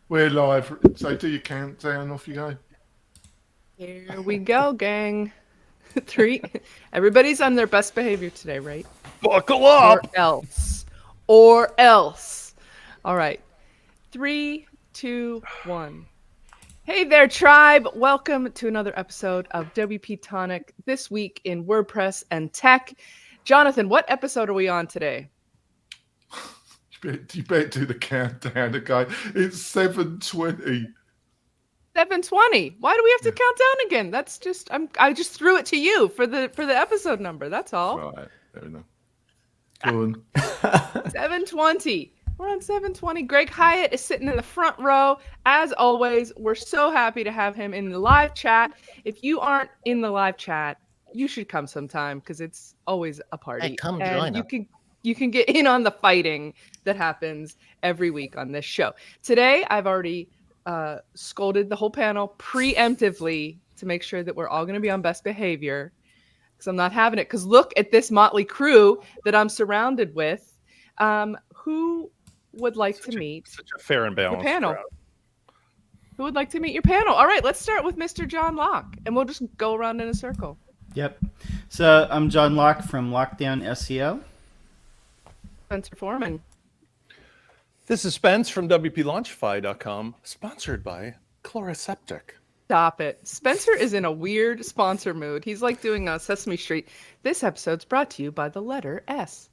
We're live. So do your countdown. Off you go. Here we go, gang. 3. Everybody's on their best behavior today, right? Buckle up! Or else. All right. 3, 2, 1. Hey there, tribe. Welcome to another episode of WP-Tonic, this week in WordPress and tech. Jonathan, what episode are we on today? You better do the countdown again. It's 7:20. 7:20. Why do we have to count down again? That's just I just threw it to you for the episode number. That's all. Right, there we go. Go on. 7:20. We're on 7:20. Greg Hyatt is sitting in the front row. As always, we're so happy to have him in the live chat. If you aren't in the live chat, you should come sometime because it's always a party. Hey, come and join you can get in on the fighting that happens every week on this show. Today, I've already scolded the whole panel preemptively to make sure that we're all going to be on best behavior because I'm not having it. Because look at this motley crew that I'm surrounded with. Who would like to meet such a fair and balanced panel? crowd. Who would like to meet your panel? All right, let's start with Mr. John Locke, and we'll just go around in a circle. Yep. So I'm John Locke from Lockdown SEO. Spencer Foreman. This is Spence from WPLaunchify.com, sponsored by Chloraseptic. Stop it. Spencer is in a weird sponsor mood. He's like doing a Sesame Street. This episode's brought to you by the letter S.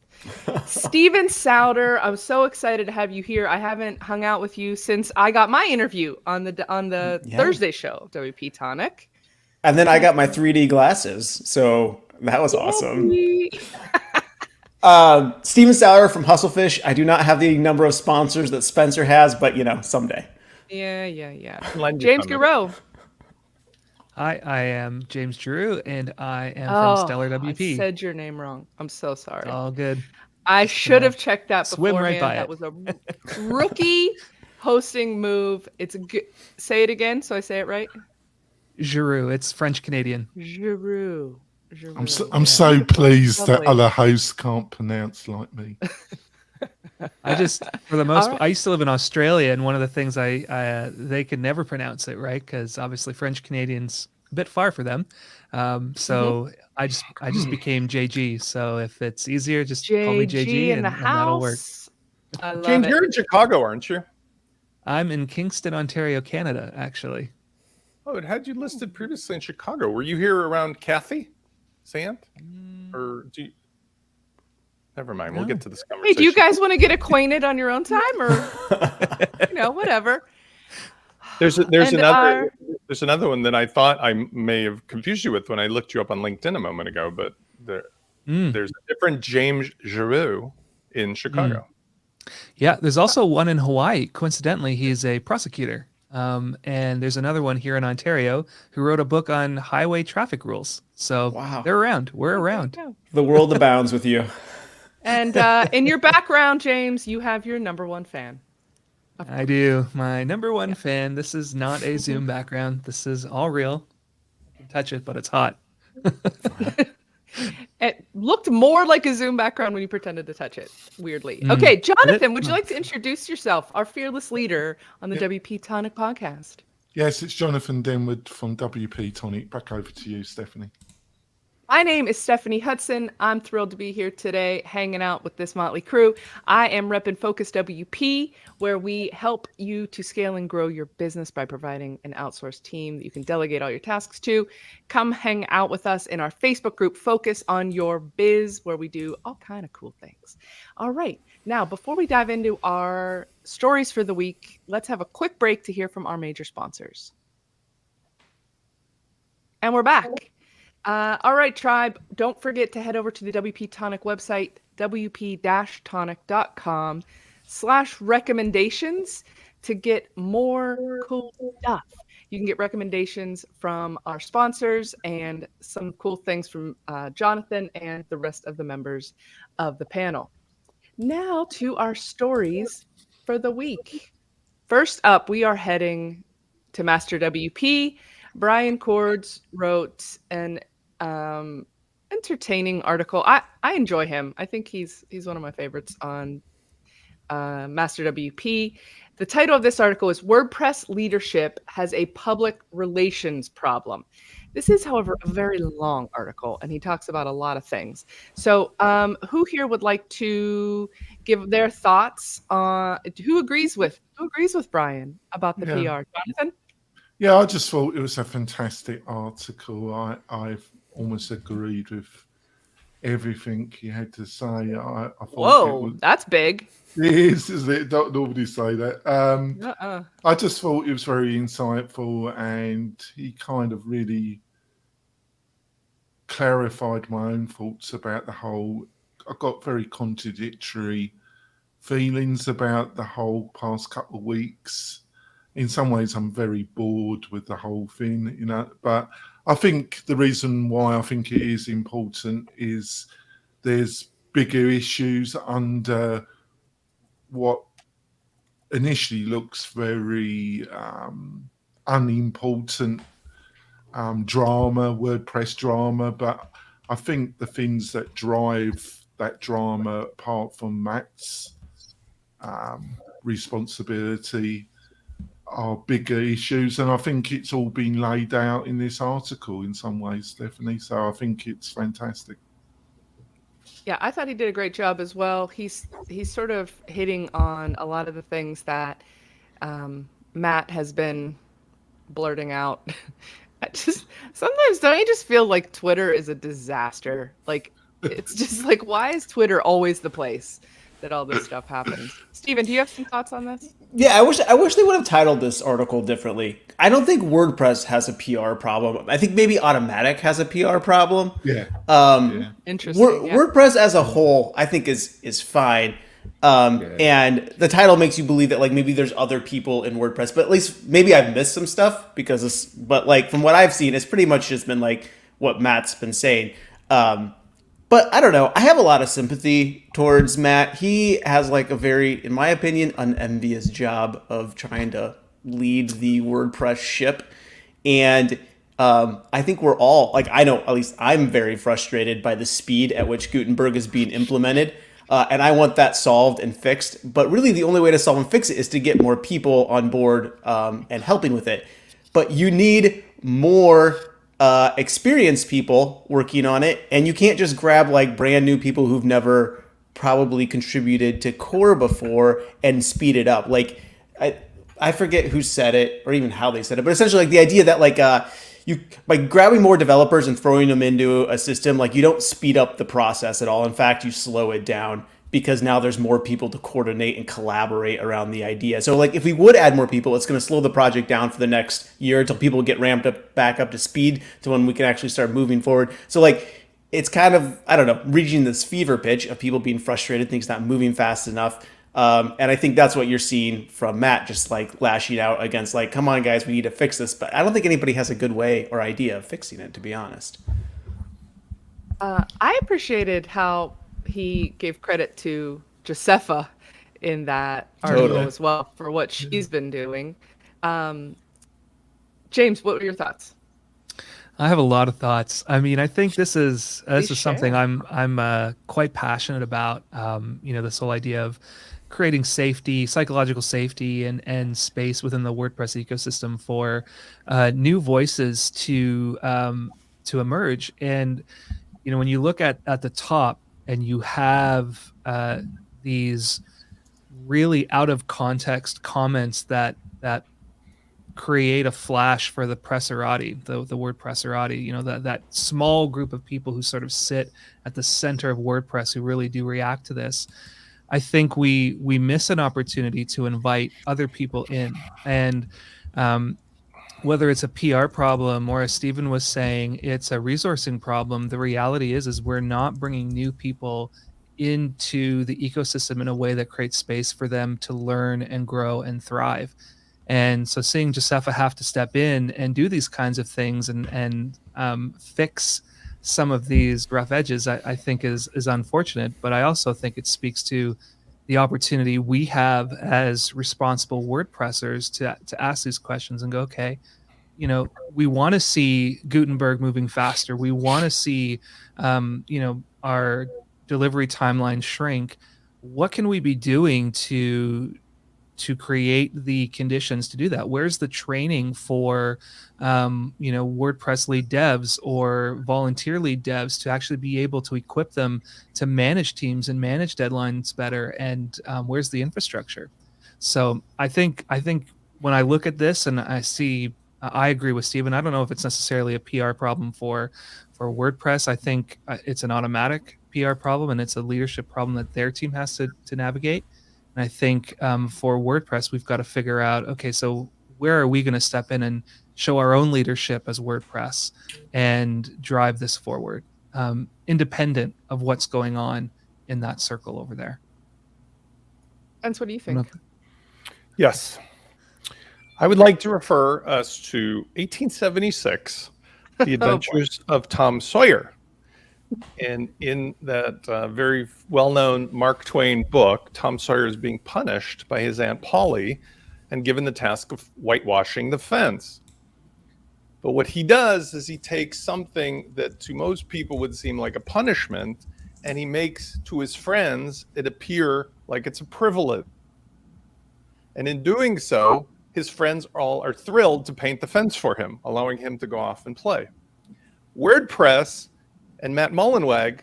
Steven Souter, I'm so excited to have you here. I haven't hung out with you since I got my interview on the Thursday show, WP-Tonic. And then I got my 3D glasses, so that was awesome. Steven Sauer from Hustlefish. I do not have the number of sponsors that Spencer has, but someday. Yeah. James Garreau. Hi, I am James Giroux, and I am from Stellar WP. I said your name wrong. I'm so sorry. It's all good. I should have checked that swim beforehand. right by that it. was a rookie hosting move. It's a good. Say it again, so I say it right. Giroux. It's French Canadian. Giroux. I'm so pleased that other hosts can't pronounce like me. I just, for the most, right. I used to live in Australia, and one of the things they could never pronounce it right because obviously French Canadian's a bit far for them. So I just became JG. So if it's easier, just call me JG, and that'll work. I love James, it. you're in Chicago, aren't you? I'm in Kingston, Ontario, Canada, actually. Oh, it had you listed previously in Chicago. Were you here around Kathy Sant? Or do you... Never mind. We'll get to this Hey, conversation. do you guys want to get acquainted on your own time, or whatever? There's another one that I thought I may have confused you with when I looked you up on LinkedIn a moment ago, but there's a different James Giroux in Chicago. Yeah, there's also one in Hawaii. Coincidentally, he's a prosecutor. And there's another one here in Ontario who wrote a book on highway traffic rules. So Wow. They're around. We're around. The world abounds with you. And in your background, James, you have your number one fan. I do. My number one fan. This is not a Zoom background. This is all real. I can touch it, but it's hot. It looked more like a Zoom background when you pretended to touch it, weirdly. Okay, Jonathan, would you like to introduce yourself, our fearless leader on the WP-Tonic podcast? Yes, it's Jonathan Denwood from WP-Tonic. Back over to you, Stephanie. My name is Stephanie Hudson. I'm thrilled to be here today hanging out with this motley crew. I am repping Focus WP, where we help you to scale and grow your business by providing an outsourced team that you can delegate all your tasks to. Come hang out with us in our Facebook group, Focus on Your Biz, where we do all kind of cool things. All right. Now, before we dive into our stories for the week, let's have a quick break to hear from our major sponsors. And we're back. All right, tribe, don't forget to head over to the WP-Tonic website, wp-tonic.com/recommendations to get more cool stuff. You can get recommendations from our sponsors and some cool things from Jonathan and the rest of the members of the panel. Now to our stories for the week. First up, we are heading to Master WP. Brian Cords wrote an entertaining article. I enjoy him. I think he's one of my favorites on Master WP. The title of this article is WordPress Leadership Has a Public Relations Problem. This is, however, a very long article, and he talks about a lot of things. So who here would like to give their thoughts on who agrees with Brian about the PR? Jonathan? Yeah, I just thought it was a fantastic article. I've almost agreed with everything you had to say. I thought Whoa, that's big. It is, isn't it? Don't nobody say that. I just thought it was very insightful, and he kind of really clarified my own thoughts about the whole. I got very contradictory feelings about the whole past couple of weeks. In some ways, I'm very bored with the whole thing, you know. But I think the reason why I think it is important is there's bigger issues under what initially looks very unimportant drama, WordPress drama, but I think the things that drive that drama, apart from Matt's responsibility, are bigger issues, and I think it's all been laid out in this article in some ways, Stephanie. So I think it's fantastic. Yeah, I thought he did a great job as well. He's sort of hitting on a lot of the things that Matt has been blurting out. Sometimes don't you just feel like Twitter is a disaster? Like it's just like, why is Twitter always the place that all this stuff happens? Steven, do you have some thoughts on this? Yeah, I wish they would have titled this article differently. I don't think WordPress has a PR problem. I think maybe Automatic has a PR problem. Yeah. Interesting. WordPress as a whole, I think is fine. And the title makes you believe that like maybe there's other people in WordPress, but at least maybe I've missed some stuff but like from what I've seen, it's pretty much just been like what Matt's been saying. But I don't know. I have a lot of sympathy towards Matt. He has like a very, in my opinion, unenvious job of trying to lead the WordPress ship. And I think we're all, like, I know, at least I'm very frustrated by the speed at which Gutenberg is being implemented. And I want that solved and fixed. But really the only way to solve and fix it is to get more people on board and helping with it. But you need more experienced people working on it, and you can't just grab like brand new people who've never probably contributed to core before and speed it up. Like I forget who said it or even how they said it, but essentially like the idea that like you by grabbing more developers and throwing them into a system, like you don't speed up the process at all. In fact, you slow it down because now there's more people to coordinate and collaborate around the idea. So like if we would add more people, it's going to slow the project down for the next year until people get ramped up back up to speed to when we can actually start moving forward. So like it's kind of, I don't know, reaching this fever pitch of people being frustrated, things not moving fast enough. And I think that's what you're seeing from Matt, just like lashing out against like, come on guys, we need to fix this. But I don't think anybody has a good way or idea of fixing it, to be honest. I appreciated how he gave credit to Josefa in that article as well for what she's been doing. James, what were your thoughts? I have a lot of thoughts. I mean, I think this is something I'm quite passionate about. This whole idea of creating safety, psychological safety, and space within the WordPress ecosystem for new voices to emerge. And when you look at the top and you have these really out of context comments that create a flash for the presserati, the word presserati, that small group of people who sort of sit at the center of WordPress who really do react to this. I think we miss an opportunity to invite other people in. And whether it's a PR problem or, as Stephen was saying, it's a resourcing problem, the reality is we're not bringing new people into the ecosystem in a way that creates space for them to learn and grow and thrive. And so seeing Josefa have to step in and do these kinds of things and fix some of these rough edges, I think is unfortunate. But I also think it speaks to the opportunity we have as responsible WordPressers to ask these questions and go, okay, we want to see Gutenberg moving faster. We want to see, our delivery timeline shrink. what can we be doing to create the conditions to do that? Where's the training for, WordPress lead devs or volunteer lead devs to actually be able to equip them to manage teams and manage deadlines better? And where's the infrastructure? So I think when I look at this and I see, I agree with Stephen. I don't know if it's necessarily a PR problem for WordPress. I think it's an automatic PR problem, and it's a leadership problem that their team has to navigate. And I think for WordPress, we've got to figure out, okay, so where are we going to step in and show our own leadership as WordPress and drive this forward, independent of what's going on in that circle over there? And what do you think? Yes. I would like to refer us to 1876, The Adventures of Tom Sawyer. And in that very well-known Mark Twain book, Tom Sawyer is being punished by his Aunt Polly and given the task of whitewashing the fence. But what he does is he takes something that to most people would seem like a punishment, and he makes to his friends it appear like it's a privilege. And in doing so, his friends all are thrilled to paint the fence for him, allowing him to go off and play. WordPress and Matt Mullenweg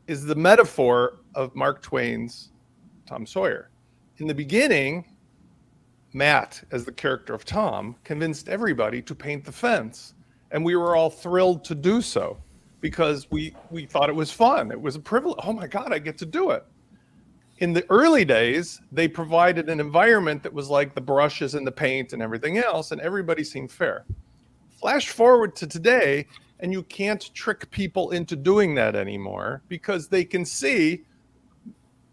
is the metaphor of Mark Twain's Tom Sawyer. In the beginning, Matt, as the character of Tom, convinced everybody to paint the fence. And we were all thrilled to do so because we thought it was fun. It was a privilege. Oh my God, I get to do it. In the early days, they provided an environment that was like the brushes and the paint and everything else, and everybody seemed fair. Flash forward to today, and you can't trick people into doing that anymore because they can see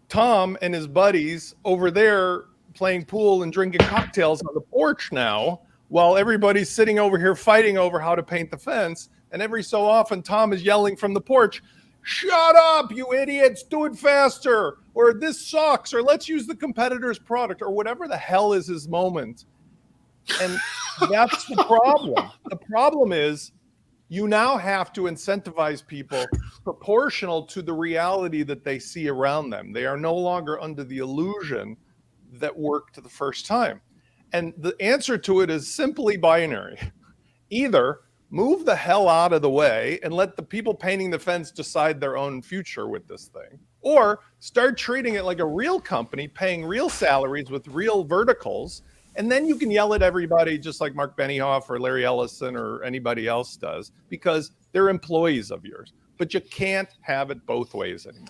Tom and his buddies over there playing pool and drinking cocktails on the porch now, while everybody's sitting over here fighting over how to paint the fence. And every so often, Tom is yelling from the porch, "Shut up, you idiots, do it faster," or "this sucks," or "let's use the competitor's product," or whatever the hell is his moment. And that's the problem. The problem is you now have to incentivize people proportional to the reality that they see around them. They are no longer under the illusion that worked the first time. And the answer to it is simply binary. Either move the hell out of the way and let the people painting the fence decide their own future with this thing, or start treating it like a real company, paying real salaries with real verticals. And then you can yell at everybody just like Mark Benioff or Larry Ellison or anybody else does, because they're employees of yours. But you can't have it both ways anymore.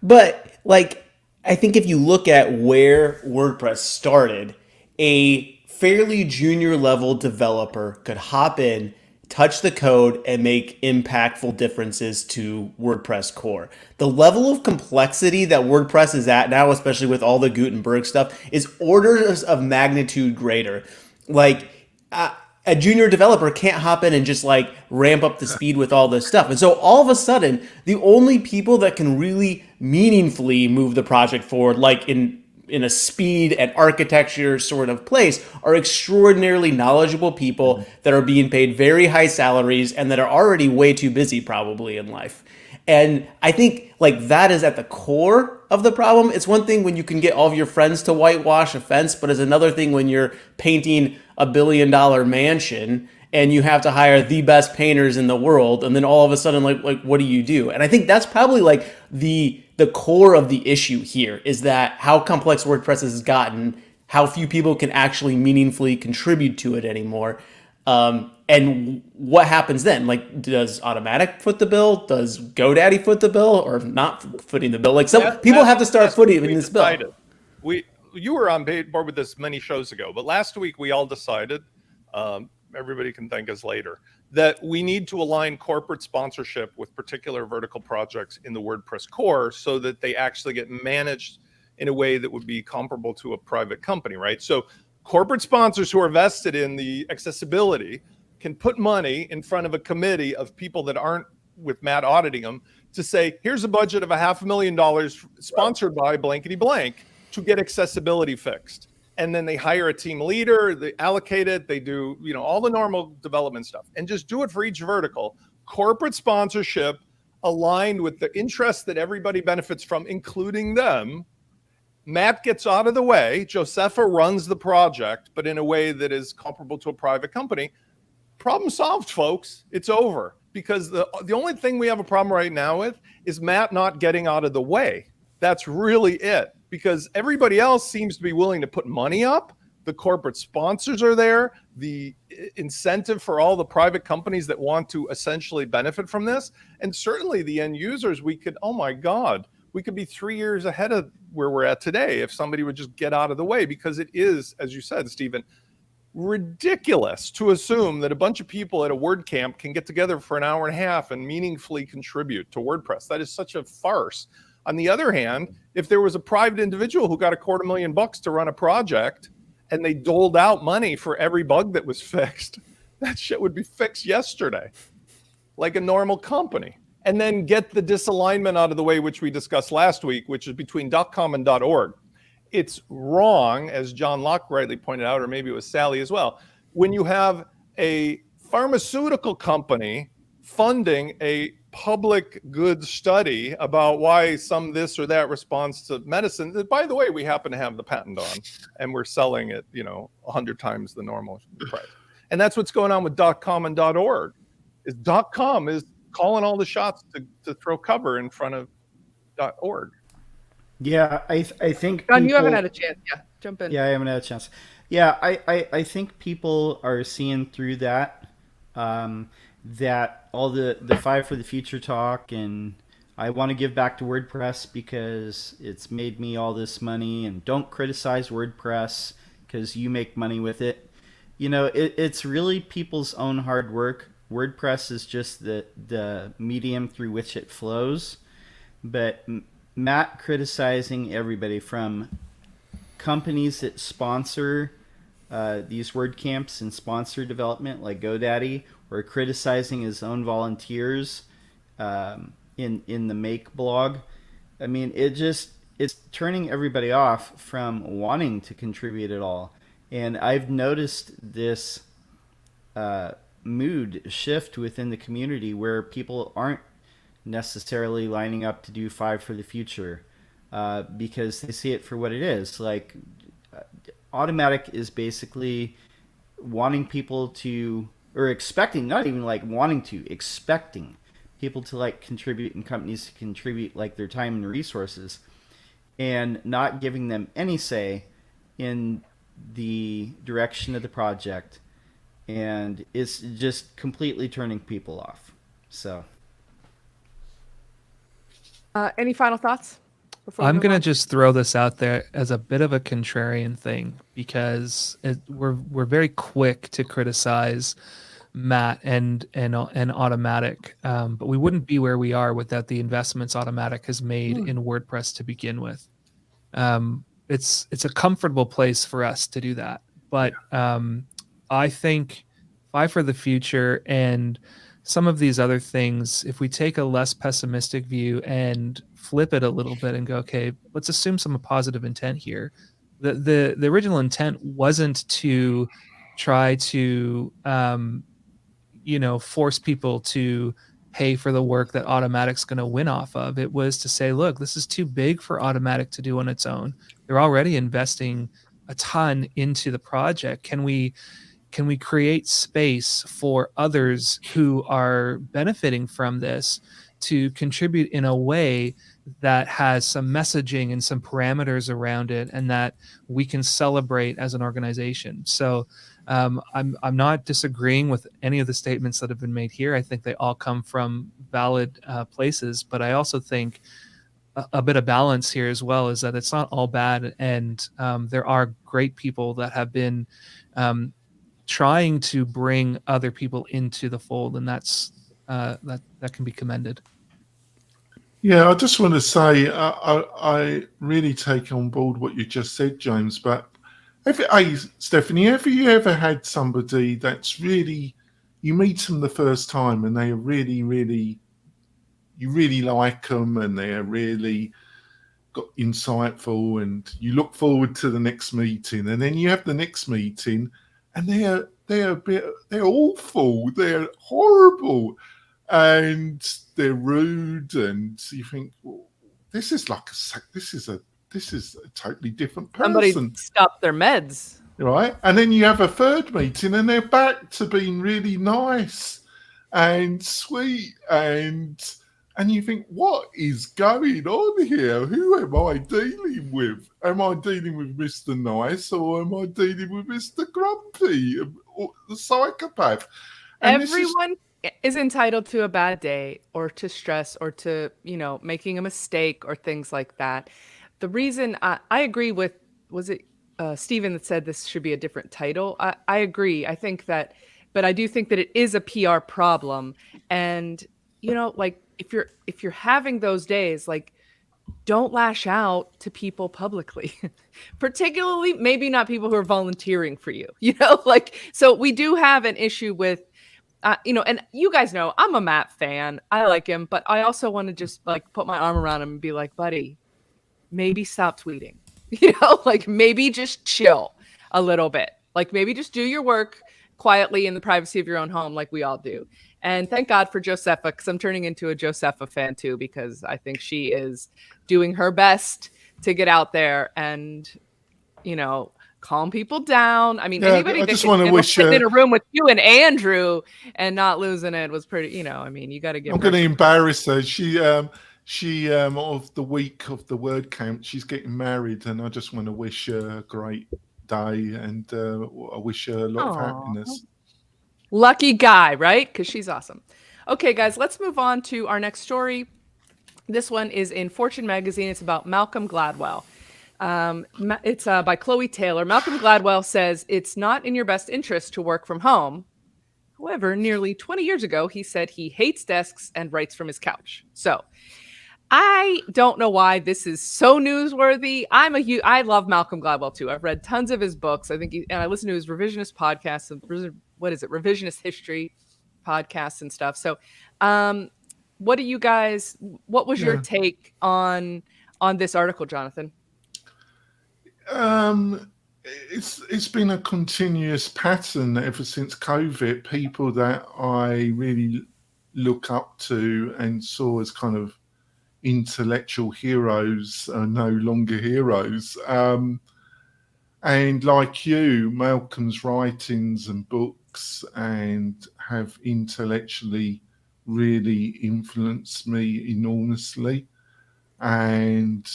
But like, I think if you look at where WordPress started, a fairly junior level developer could hop in, touch the code, and make impactful differences to WordPress core. The level of complexity that WordPress is at now, especially with all the Gutenberg stuff, is orders of magnitude greater. Like a junior developer can't hop in and just like ramp up the speed with all this stuff. And so all of a sudden, the only people that can really meaningfully move the project forward, like in a speed and architecture sort of place, are extraordinarily knowledgeable people that are being paid very high salaries and that are already way too busy probably in life. And I think like that is at the core of the problem. It's one thing when you can get all of your friends to whitewash a fence, but it's another thing when you're painting $1 billion mansion and you have to hire the best painters in the world, and then all of a sudden, like what do you do? And I think that's probably like the core of the issue here, is that how complex WordPress has gotten, how few people can actually meaningfully contribute to it anymore. And what happens then? Like, does Automatic foot the bill? Does GoDaddy foot the bill, or not footing the bill? Like, some people have to start footing in this bill. You were on board with this many shows ago, but last week we all decided, everybody can thank us later, that we need to align corporate sponsorship with particular vertical projects in the WordPress core so that they actually get managed in a way that would be comparable to a private company, right? So corporate sponsors who are vested in the accessibility can put money in front of a committee of people that aren't, with Matt auditing them, to say, here's a budget of $500,000 sponsored by blankety blank to get accessibility fixed. And then they hire a team leader, they allocate it, they do, all the normal development stuff, and just do it for each vertical. Corporate sponsorship aligned with the interests that everybody benefits from, including them. Matt gets out of the way. Josepha runs the project, but in a way that is comparable to a private company. Problem solved, folks. It's over. Because the only thing we have a problem right now with is Matt not getting out of the way. That's really it. Because everybody else seems to be willing to put money up. The corporate sponsors are there. The incentive for all the private companies that want to essentially benefit from this. And certainly the end users, we could, oh my God, we could be 3 years ahead of where we're at today if somebody would just get out of the way, because it is, as you said, Stephen, ridiculous to assume that a bunch of people at a WordCamp can get together for an hour and a half and meaningfully contribute to WordPress. That is such a farce. On the other hand, if there was a private individual who got $250,000 to run a project and they doled out money for every bug that was fixed, that shit would be fixed yesterday, like a normal company. And then get the disalignment out of the way, which we discussed last week, which is between .com and .org. It's wrong, as John Locke rightly pointed out, or maybe it was Sally as well, when you have a pharmaceutical company funding a public good study about why some this or that responds to medicine that, by the way, we happen to have the patent on, and we're selling it, 100 times the normal price. And that's what's going on with .com and .org. Is .com is calling all the shots to throw cover in front of .org. Yeah, I think John, you haven't had a chance. Yeah, jump in. Yeah, I haven't had a chance. Yeah, I think people are seeing through that, that all the Five for the Future talk, and I want to give back to WordPress because it's made me all this money, and don't criticize WordPress because you make money with it. It's really people's own hard work. WordPress is just the medium through which it flows. But Matt criticizing everybody from companies that sponsor these WordCamps and sponsor development like GoDaddy, or criticizing his own volunteers in the Make blog. I mean, it's turning everybody off from wanting to contribute at all. And I've noticed this mood shift within the community where people aren't necessarily lining up to do Five for the Future because they see it for what it is. Like, Automatic is basically wanting people to, or expecting, not even like wanting to, expecting people to like contribute and companies to contribute like their time and resources, and not giving them any say in the direction of the project. And it's just completely turning people off. So, any final thoughts? I'm going to just throw this out there as a bit of a contrarian thing, because we're very quick to criticize Matt and Automatic, but we wouldn't be where we are without the investments Automatic has made in WordPress to begin with. It's a comfortable place for us to do that, but I think Five for the Future and some of these other things, if we take a less pessimistic view and flip it a little bit and go, okay, let's assume some positive intent here. The original intent wasn't to try to force people to pay for the work that Automatic's going to win off of. It was to say, look, this is too big for Automatic to do on its own. They're already investing a ton into the project. Can we create space for others who are benefiting from this to contribute in a way that has some messaging and some parameters around it, and that we can celebrate as an organization? So I'm not disagreeing with any of the statements that have been made here. I think they all come from valid places, but I also think a bit of balance here as well is that it's not all bad, and there are great people that have been trying to bring other people into the fold, and that's that can be commended. Yeah, I just want to say I really take on board what you just said, James. But Stephanie, have you ever had somebody that's really, you meet them the first time and they are really, really, you really like them and they're really got insightful, and you look forward to the next meeting, and then you have the next meeting and they're awful, they're horrible, and they're rude, and you think, well, this is a totally different Somebody person, stopped their meds. right? And then you have a third meeting, and they're back to being really nice and sweet, and you think, what is going on here? Who am I dealing with? Am I dealing with Mr. Nice, or am I dealing with Mr. Grumpy, or the psychopath? And Everyone is entitled to a bad day, or to stress, or to, making a mistake, or things like that. The reason I agree with, was it Stephen that said this should be a different title? I agree. I think that, but I do think that it is a PR problem. And, like, if you're having those days, like, don't lash out to people publicly, particularly maybe not people who are volunteering for you, like, so we do have an issue with, and you guys know I'm a Matt fan. I like him, but I also want to just like put my arm around him and be like, buddy, maybe stop tweeting, like maybe just chill a little bit. Like maybe just do your work quietly in the privacy of your own home, like we all do. And thank God for Josepha, because I'm turning into a Josepha fan too, because I think she is doing her best to get out there and, calm people down. I mean, anybody I that just want to wish sitting in a room with you and Andrew and not losing it was pretty, I mean, you got to give. I'm going to embarrass her. She of the week of the word count, she's getting married, and I just want to wish her a great day, and I wish her a lot of happiness. Lucky guy, right? Because she's awesome. Okay, guys, let's move on to our next story. This one is in Fortune magazine. It's about Malcolm Gladwell. It's by Chloe Taylor. Malcolm Gladwell says it's not in your best interest to work from home. However, nearly 20 years ago, he said he hates desks and writes from his couch. So I don't know why this is so newsworthy. I love Malcolm Gladwell too. I've read tons of his books. I think and I listen to his revisionist podcasts. What is it? Revisionist history podcasts and stuff. So, what was your take on this article, Jonathan? It's been a continuous pattern ever since COVID. People that I really look up to and saw as kind of intellectual heroes are no longer heroes. And like you, Malcolm's writings and books and have intellectually really influenced me enormously. And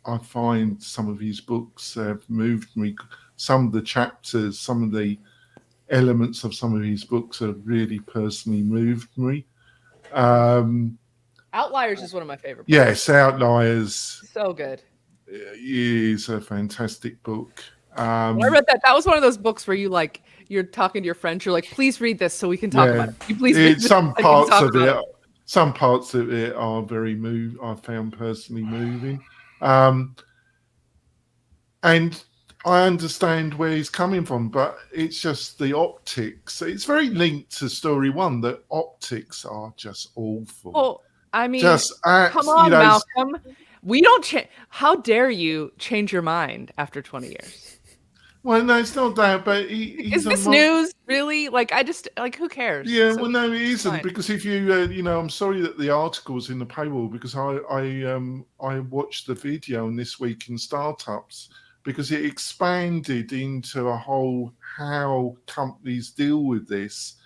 I find some of his books have moved me. Some of the chapters, some of the elements of some of his books have really personally moved me. Outliers is one of my favorite books. Yes, Outliers. So good. Is a fantastic book. I read that. That was one of those books where you're talking to your friends. You're like, please read this so we can talk about it. You please read this. Some parts of it are very I found personally moving. And I understand where he's coming from, but it's just the optics. It's very linked to story one. The optics are just awful. Well, I mean, come on, Malcolm. We don't change. How dare you change your mind after 20 years? Well, no, it's not that, but he's is this news really? Like, who cares? Yeah, well, no, it isn't, because if you, I'm sorry that the article's in the paywall, because I watched the video on This Week in Startups, because it expanded into a whole how companies deal with this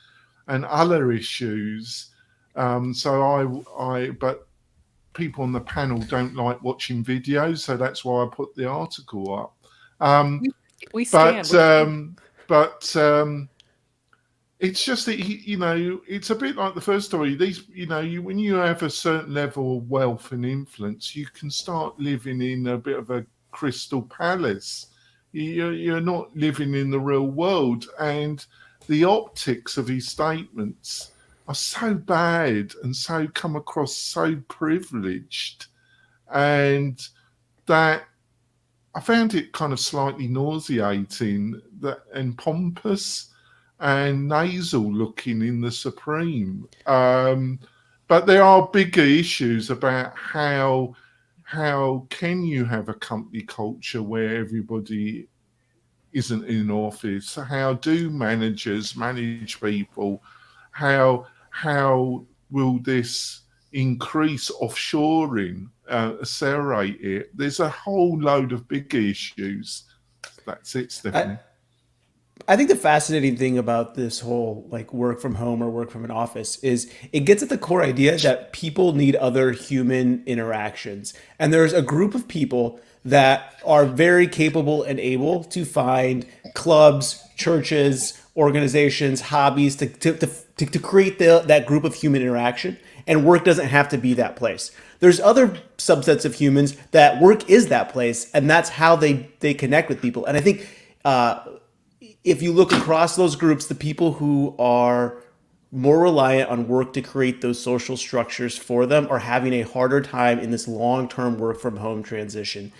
and other issues. But people on the panel don't like watching videos, so that's why I put the article up. We stand. But it's just that it's a bit like the first story. These, when you have a certain level of wealth and influence, you can start living in a bit of a crystal palace. You're not living in the real world, and the optics of his statements are so bad and so come across so privileged, and that I found it kind of slightly nauseating and pompous and nasal looking in the Supreme. But there are bigger issues about how can you have a company culture where everybody isn't in office? How do managers manage people? How will this increase offshoring, accelerate it? There's a whole load of big issues. That's it, Stephanie. I think the fascinating thing about this whole like work from home or work from an office is it gets at the core idea that people need other human interactions. And there's a group of people that are very capable and able to find clubs, churches, organizations, hobbies to create that group of human interaction. And work doesn't have to be that place. There's other subsets of humans that work is that place, and that's how they connect with people. And I think if you look across those groups, the people who are more reliant on work to create those social structures for them are having a harder time in this long-term work from home transition.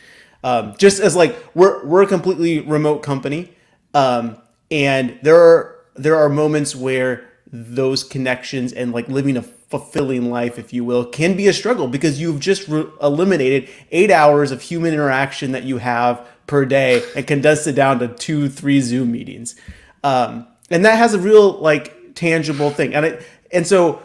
Just as like we're a completely remote company, and there are moments where those connections and like living a fulfilling life, if you will, can be a struggle because you've just eliminated 8 hours of human interaction that you have per day and condensed it down to 2-3 Zoom meetings. And that has a real like tangible thing. And so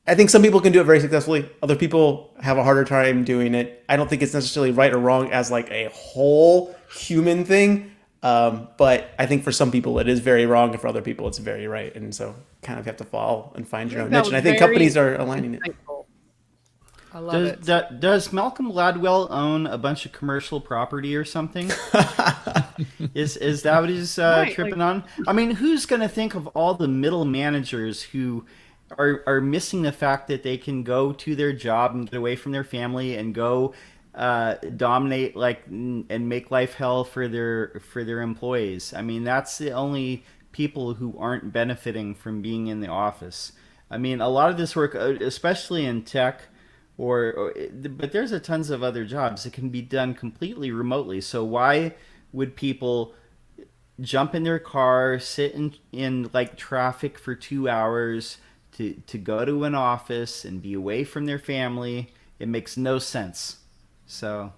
I think some people can do it very successfully. Other people have a harder time doing it. I don't think it's necessarily right or wrong as like a whole human thing. But I think for some people it is very wrong, and for other people it's very right. And so kind of have to fall and find your own niche. And I think companies are aligning it. I love it. Does Malcolm Gladwell own a bunch of commercial property or something? Is that what he's tripping on? I mean, who's going to think of all the middle managers who are missing the fact that they can go to their job and get away from their family and go dominate and make life hell for their employees? I mean, that's the only people who aren't benefiting from being in the office. I mean, a lot of this work, especially in tech, but there's a tons of other jobs that can be done completely remotely. So why would people jump in their car, sit in like traffic for 2 hours to go to an office and be away from their family? It makes no sense. So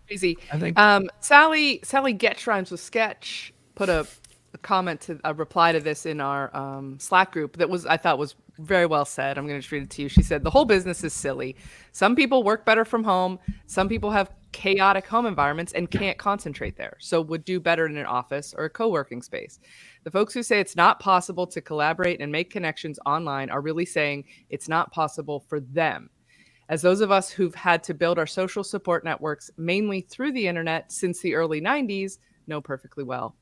crazy. I think Sally Getch rhymes with sketch put a reply to this in our Slack group that I thought was very well said. I'm going to read it to you. She said, "The whole business is silly. Some people work better from home. Some people have chaotic home environments and can't concentrate there, so would do better in an office or a co-working space. The folks who say it's not possible to collaborate and make connections online are really saying it's not possible for them. As those of us who've had to build our social support networks mainly through the internet since the early 90s know perfectly well.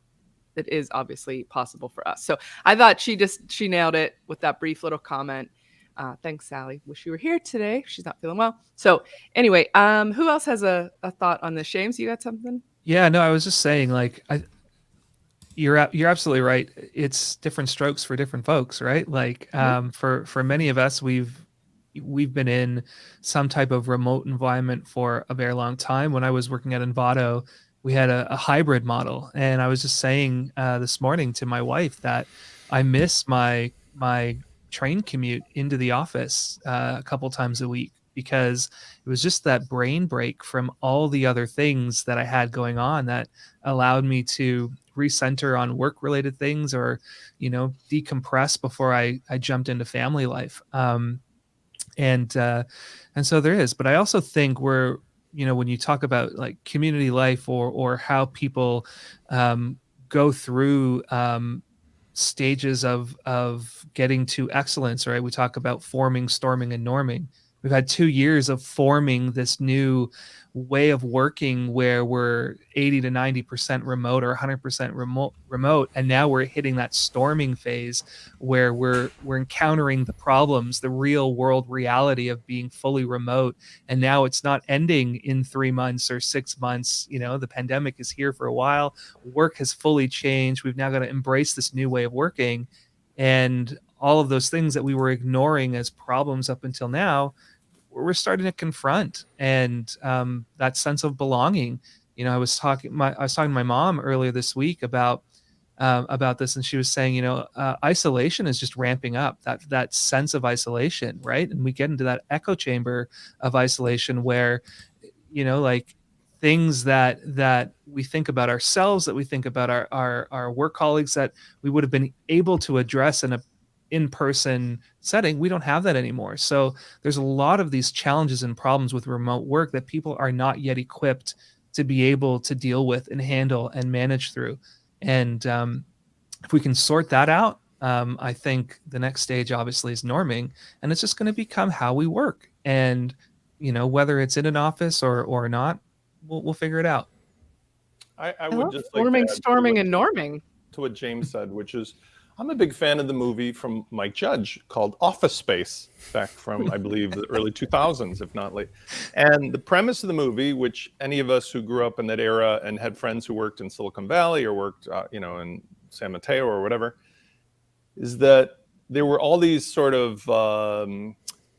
It is obviously possible for us." So I thought she nailed it with that brief little comment. Thanks, Sally. Wish you were here today. She's not feeling well. So anyway, who else has a thought on this? James, you got something? Yeah, no, I was just saying, like, you're absolutely right. It's different strokes for different folks, right? Like, for many of us, we've been in some type of remote environment for a very long time. When I was working at Envato, we had a hybrid model, and I was just saying this morning to my wife that I miss my train commute into the office a couple times a week, because it was just that brain break from all the other things that I had going on that allowed me to recenter on work-related things, or decompress before I jumped into family life. And so there is. But I also think when you talk about like community life or how people go through stages of getting to excellence, right? We talk about forming, storming, and norming. We've had 2 years of forming this new way of working where we're 80 to 90% remote or 100% remote. And now we're hitting that storming phase where we're encountering the problems, the real world reality of being fully remote. And now it's not ending in 3 months or 6 months. The pandemic is here for a while. Work has fully changed. We've now got to embrace this new way of working. And all of those things that we were ignoring as problems up until now, we're starting to confront. And that sense of belonging. I was talking to my mom earlier this week about this, and she was saying, isolation is just ramping up. That sense of isolation, right? And we get into that echo chamber of isolation where, like things that we think about ourselves, that we think about our work colleagues, that we would have been able to address in-person setting. We don't have that anymore. So there's a lot of these challenges and problems with remote work that people are not yet equipped to be able to deal with and handle and manage through. And if we can sort that out, I think the next stage obviously is norming, and it's just going to become how we work. And whether it's in an office or not, we'll figure it out. I would just like forming, to add storming, and norming to what James said, which is I'm a big fan of the movie from Mike Judge called Office Space, back from I believe the early 2000s, if not late. And the premise of the movie, which any of us who grew up in that era and had friends who worked in Silicon Valley or worked in San Mateo or whatever, is that there were all these sort of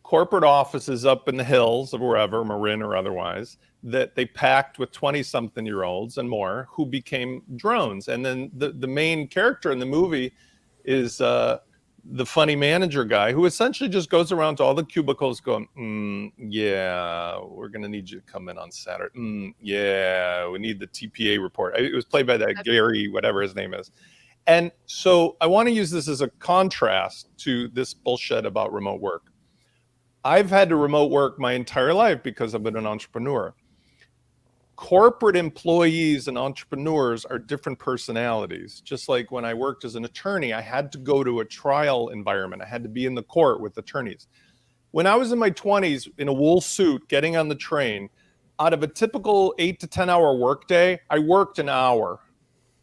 corporate offices up in the hills of wherever, Marin or otherwise, that they packed with 20-something-year-olds and more who became drones. And then the main character in the movie is the funny manager guy who essentially just goes around to all the cubicles going, yeah, we're going to need you to come in on Saturday. Yeah, we need the TPA report. It was played by that Gary, whatever his name is. And so I want to use this as a contrast to this bullshit about remote work. I've had to remote work my entire life because I've been an entrepreneur. Corporate employees and entrepreneurs are different personalities. Just like when I worked as an attorney, I had to go to a trial environment. I had to be in the court with attorneys. When I was in my 20s in a wool suit, getting on the train, out of a typical 8 to 10 hour workday, I worked an hour.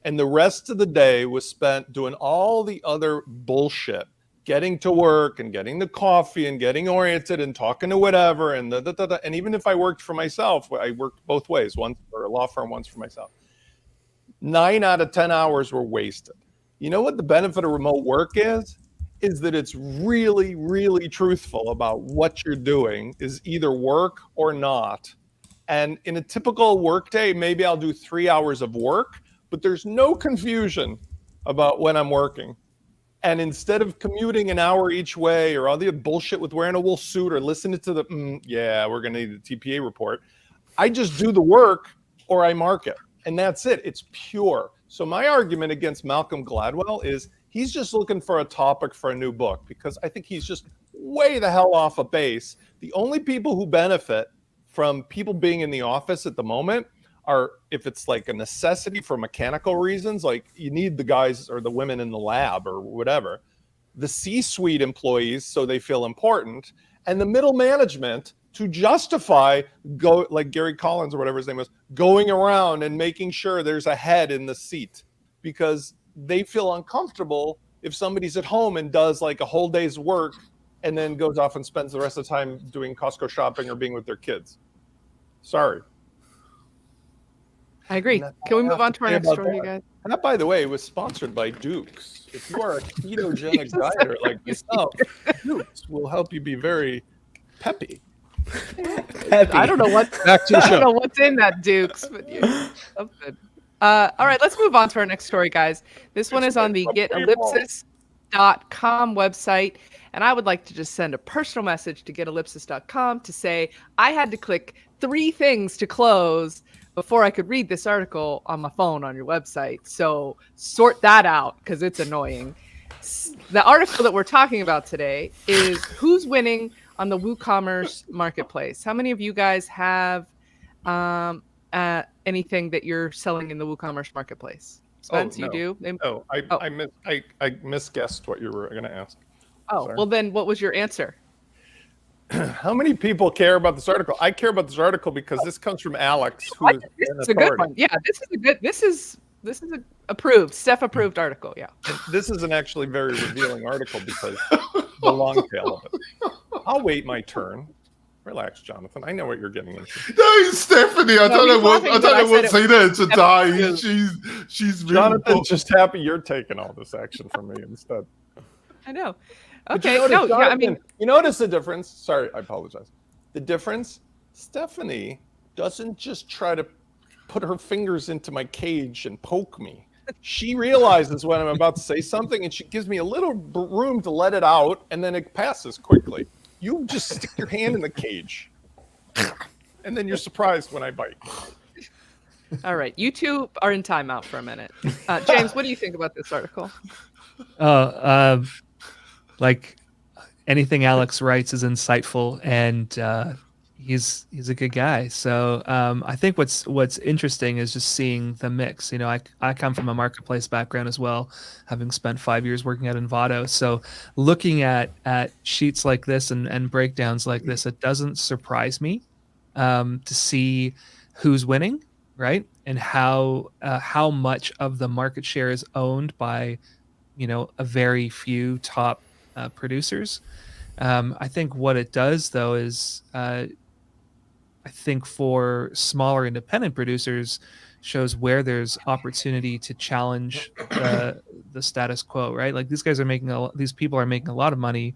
And the rest of the day was spent doing all the other bullshit, getting to work and getting the coffee and getting oriented and talking to whatever. And and even if I worked for myself, I worked both ways, once for a law firm, once for myself. 9 out of 10 hours were wasted. You know what the benefit of remote work is that it's really, really truthful about what you're doing is either work or not. And in a typical workday, maybe I'll do 3 hours of work, but there's no confusion about when I'm working. And instead of commuting an hour each way or all the bullshit with wearing a wool suit or listening to the, yeah, we're going to need the TPA report, I just do the work or I mark it. And that's it. It's pure. So my argument against Malcolm Gladwell is he's just looking for a topic for a new book, because I think he's just way the hell off a base. The only people who benefit from people being in the office at the moment are if it's like a necessity for mechanical reasons, like you need the guys or the women in the lab or whatever, the C-suite employees so they feel important, and the middle management to justify like Gary Collins or whatever his name was, going around and making sure there's a head in the seat, because they feel uncomfortable if somebody's at home and does like a whole day's work and then goes off and spends the rest of the time doing Costco shopping or being with their kids. Sorry. I agree. Can we move on to our next story, you guys? And that, by the way, was sponsored by Duke's. If you are a ketogenic dieter like myself, Duke's will help you be very peppy. I don't know what. Back to the show. I don't know what's in that Duke's, but yeah, something. All right, let's move on to our next story, guys. This one is on the getellipsis.com website, and I would like to just send a personal message to getellipsis.com to say I had to click 3 things to close before I could read this article on my phone on your website. So sort that out, because it's annoying. The article that we're talking about today is who's winning on the WooCommerce Marketplace. How many of you guys have anything that you're selling in the WooCommerce Marketplace? Spence, no. you do? I misguessed what you were going to ask. Oh, Sorry. well then what was your answer? How many people care about this article? I care about this article because this comes from Alex, who is This an is a good authority. one. Yeah, this is a approved, Steph approved article. Yeah. And this is an actually very revealing article because the long tail of it. I'll wait my turn. Relax, Jonathan. I know what you're getting into. No, Stephanie, I don't know what's in her today. She's really Jonathan's just happy you're taking all this action from me instead. I know. But Okay. you notice, No, yeah, I Jonathan, mean, you notice the difference? Sorry, I apologize. The difference? Stephanie doesn't just try to put her fingers into my cage and poke me. She realizes when I'm about to say something, and she gives me a little room to let it out, and then it passes quickly. You just stick your hand in the cage, and then you're surprised when I bite. all right. You two are in timeout for a minute. James, what do you think about this article? like anything Alex writes is insightful, and he's a good guy. So I think what's interesting is just seeing the mix. I come from a marketplace background as well, having spent 5 years working at Envato. So looking at sheets like this and breakdowns like this, it doesn't surprise me to see who's winning, right, and how much of the market share is owned by a very few top producers. I think what it does though is I think for smaller independent producers shows where there's opportunity to challenge the status quo, right? Like these people are making a lot of money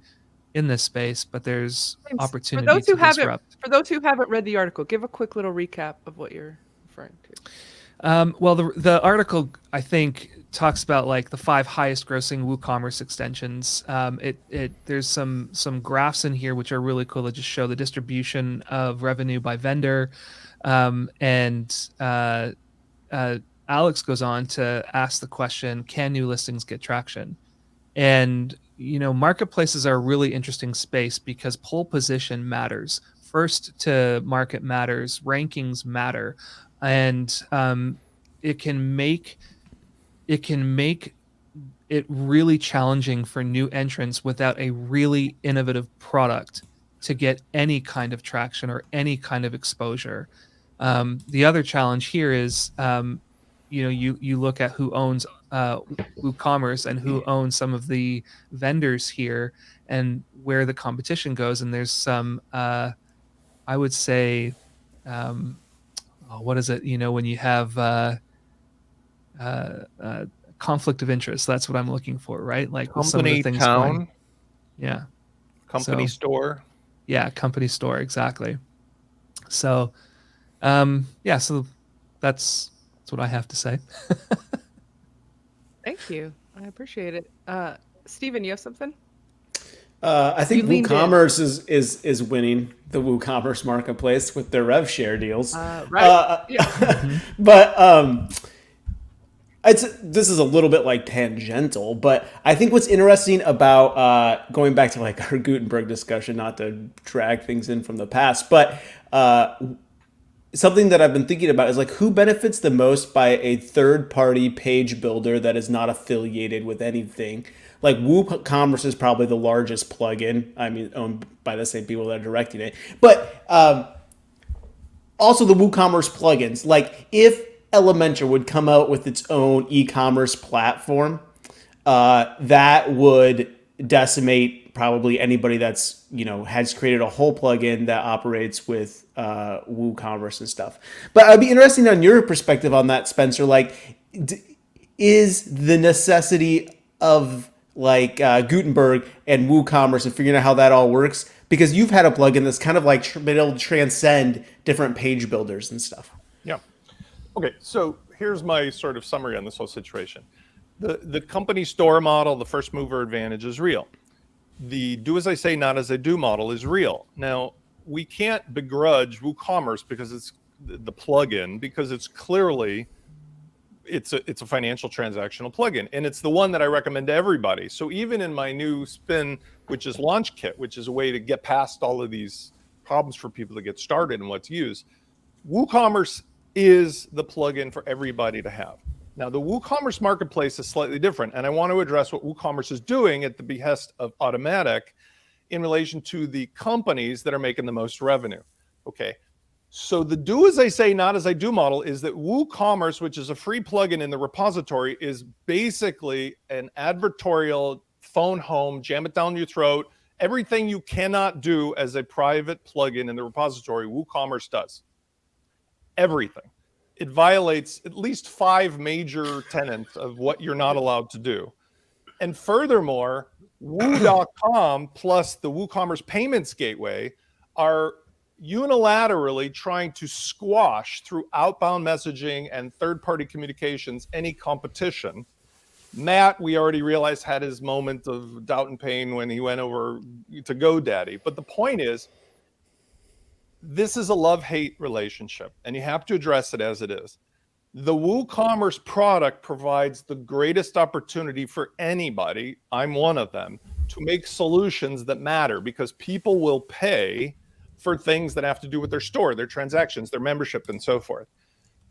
in this space, but there's opportunity to disrupt. For those who haven't read the article, give a quick little recap of what you're referring to. Well, the article, I think, talks about like the 5 highest grossing WooCommerce extensions. There's some graphs in here which are really cool that just show the distribution of revenue by vendor. And Alex goes on to ask the question, can new listings get traction? And marketplaces are a really interesting space because pole position matters. First to market matters, rankings matter, and it can make it really challenging for new entrants without a really innovative product to get any kind of traction or any kind of exposure. The other challenge here is, you look at who owns WooCommerce and who owns some of the vendors here and where the competition goes. And there's some, I would say, what is it? When you have conflict of interest, that's what I'm looking for, right? Like company town. Yeah. Company store. Yeah, company store, exactly. So, so that's what I have to say. Thank you. I appreciate it. Steven, you have something? I think WooCommerce is winning the WooCommerce Marketplace with their rev share deals. Right. Yeah. But this is a little bit like tangential, but I think what's interesting about going back to like our Gutenberg discussion, not to drag things in from the past, but something that I've been thinking about is like who benefits the most by a third-party page builder that is not affiliated with anything. Like WooCommerce is probably the largest plugin. I mean, owned by the same people that are directing it. But also the WooCommerce plugins. Like if Elementor would come out with its own e-commerce platform, that would decimate probably anybody that's has created a whole plugin that operates with WooCommerce and stuff. But I'd be interested on your perspective on that, Spencer. Like, is the necessity of like Gutenberg and WooCommerce and figuring out how that all works, because you've had a plugin that's kind of like been able to transcend different page builders and stuff. Yeah. Okay, so here's my sort of summary on this whole situation. The company store model, the first mover advantage is real. The do as I say, not as I do model is real. Now, we can't begrudge WooCommerce because it's the plugin, because it's clearly it's a financial transactional plugin, and it's the one that I recommend to everybody. So even in my new spin, which is Launch Kit, which is a way to get past all of these problems for people to get started and what to use, WooCommerce is the plugin for everybody to have. Now, the WooCommerce Marketplace is slightly different, and I want to address what WooCommerce is doing at the behest of Automatic in relation to the companies that are making the most revenue. Okay, so the do as I say, not as I do model is that WooCommerce, which is a free plugin in the repository, is basically an advertorial phone home, jam it down your throat. Everything you cannot do as a private plugin in the repository, WooCommerce does. Everything. It violates at least 5 major tenets of what you're not allowed to do. And furthermore, Woo.com plus the WooCommerce Payments Gateway are unilaterally trying to squash through outbound messaging and third-party communications any competition. Matt, we already realized, had his moment of doubt and pain when he went over to GoDaddy. But the point is, this is a love-hate relationship, and you have to address it as it is. The WooCommerce product provides the greatest opportunity for anybody, I'm one of them, to make solutions that matter, because people will pay for things that have to do with their store, their transactions, their membership, and so forth.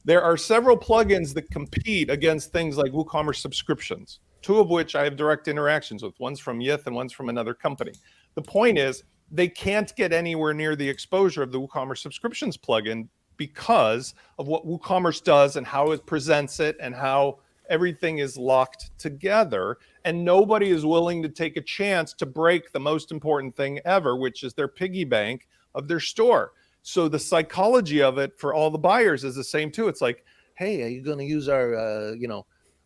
There are several plugins that compete against things like WooCommerce subscriptions, two of which I have direct interactions with. One's from Yith and one's from another company. The point is, they can't get anywhere near the exposure of the WooCommerce subscriptions plugin because of what WooCommerce does and how it presents it and how everything is locked together. And nobody is willing to take a chance to break the most important thing ever, which is their piggy bank of their store. So the psychology of it for all the buyers is the same too. It's like, hey, are you going to use our,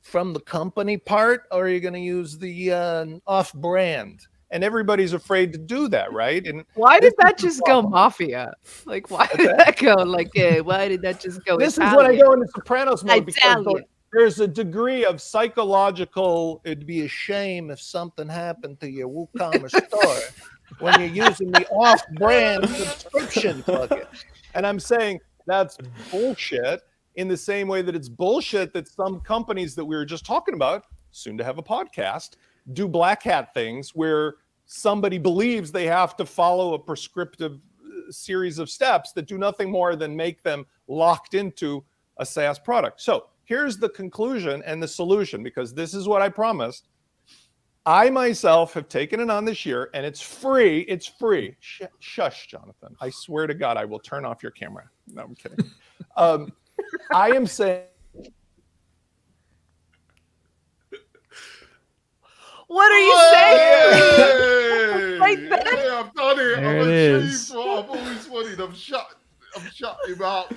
from the company part, or are you going to use the off-brand? And everybody's afraid to do that, right? And why did that just go mafia? Like, why did that go like, why did that just go This Italian? is when I go into Sopranos mode, because Italian. there's a degree of psychological, it'd be a shame if something happened to your WooCommerce store when you're using the off-brand subscription plugin. And I'm saying that's bullshit, in the same way that it's bullshit that some companies that we were just talking about, soon to have a podcast, do black hat things where somebody believes they have to follow a prescriptive series of steps that do nothing more than make them locked into a SaaS product. So here's the conclusion and the solution, because this is what I promised. I myself have taken it on this year, and it's free. It's free. Shush, Jonathan. I swear to God, I will turn off your camera. No, I'm kidding. I am saying, What are you saying? Like that? Yeah, I've done it. There I've it achieved is. what I've always wanted. I'm shut him up.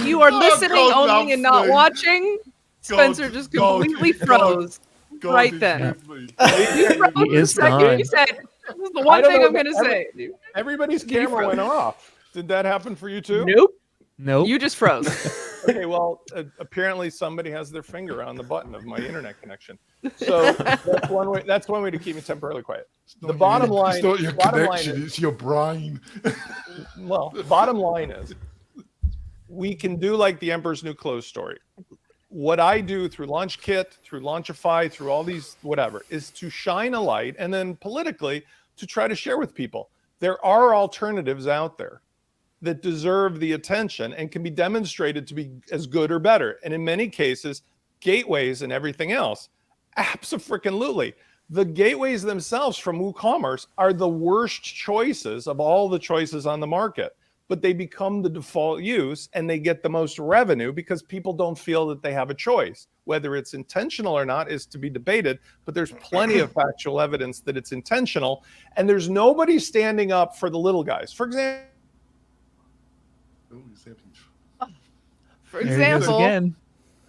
You are Oh, listening God only loves and not me. watching. Spencer just completely froze right then. You froze He the is second gone. you said, this is the one don't thing know, I'm going to say. everybody's camera went off. Did that happen for you too? Nope. Nope. You just froze. Okay, well, apparently somebody has their finger on the button of my internet connection. So that's one way. That's one way to keep me temporarily quiet. The bottom line. It's not your bottom line connection, is, it's your brain. well, bottom line is, we can do like the Emperor's New Clothes story. What I do through LaunchKit, through Launchify, through all these whatever, is to shine a light, and then politically to try to share with people. There are alternatives out there that deserve the attention and can be demonstrated to be as good or better. And in many cases, gateways and everything else, abso-freaking-lutely. The gateways themselves from WooCommerce are the worst choices of all the choices on the market, but they become the default use and they get the most revenue because people don't feel that they have a choice. Whether it's intentional or not is to be debated, but there's plenty of factual evidence that it's intentional, and there's nobody standing up for the little guys. For example, For There he goes example, again.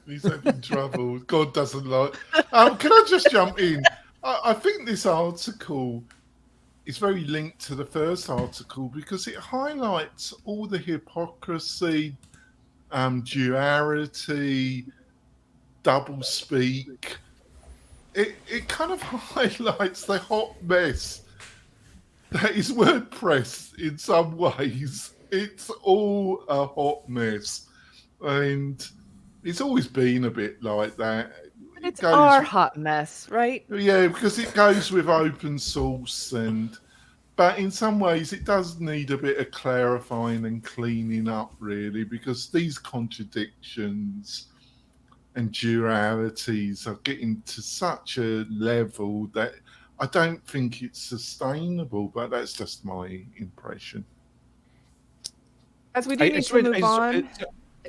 He's having trouble. God doesn't like. Can I just jump in? I think this article is very linked to the first article because it highlights all the hypocrisy, duality, doublespeak. It kind of highlights the hot mess that is WordPress in some ways. It's all a hot mess. And it's always been a bit like that. it's our hot mess, right? Yeah, because it goes with open source, but in some ways it does need a bit of clarifying and cleaning up, really, because these contradictions and dualities are getting to such a level that I don't think it's sustainable, but that's just my impression. As we do need to move on.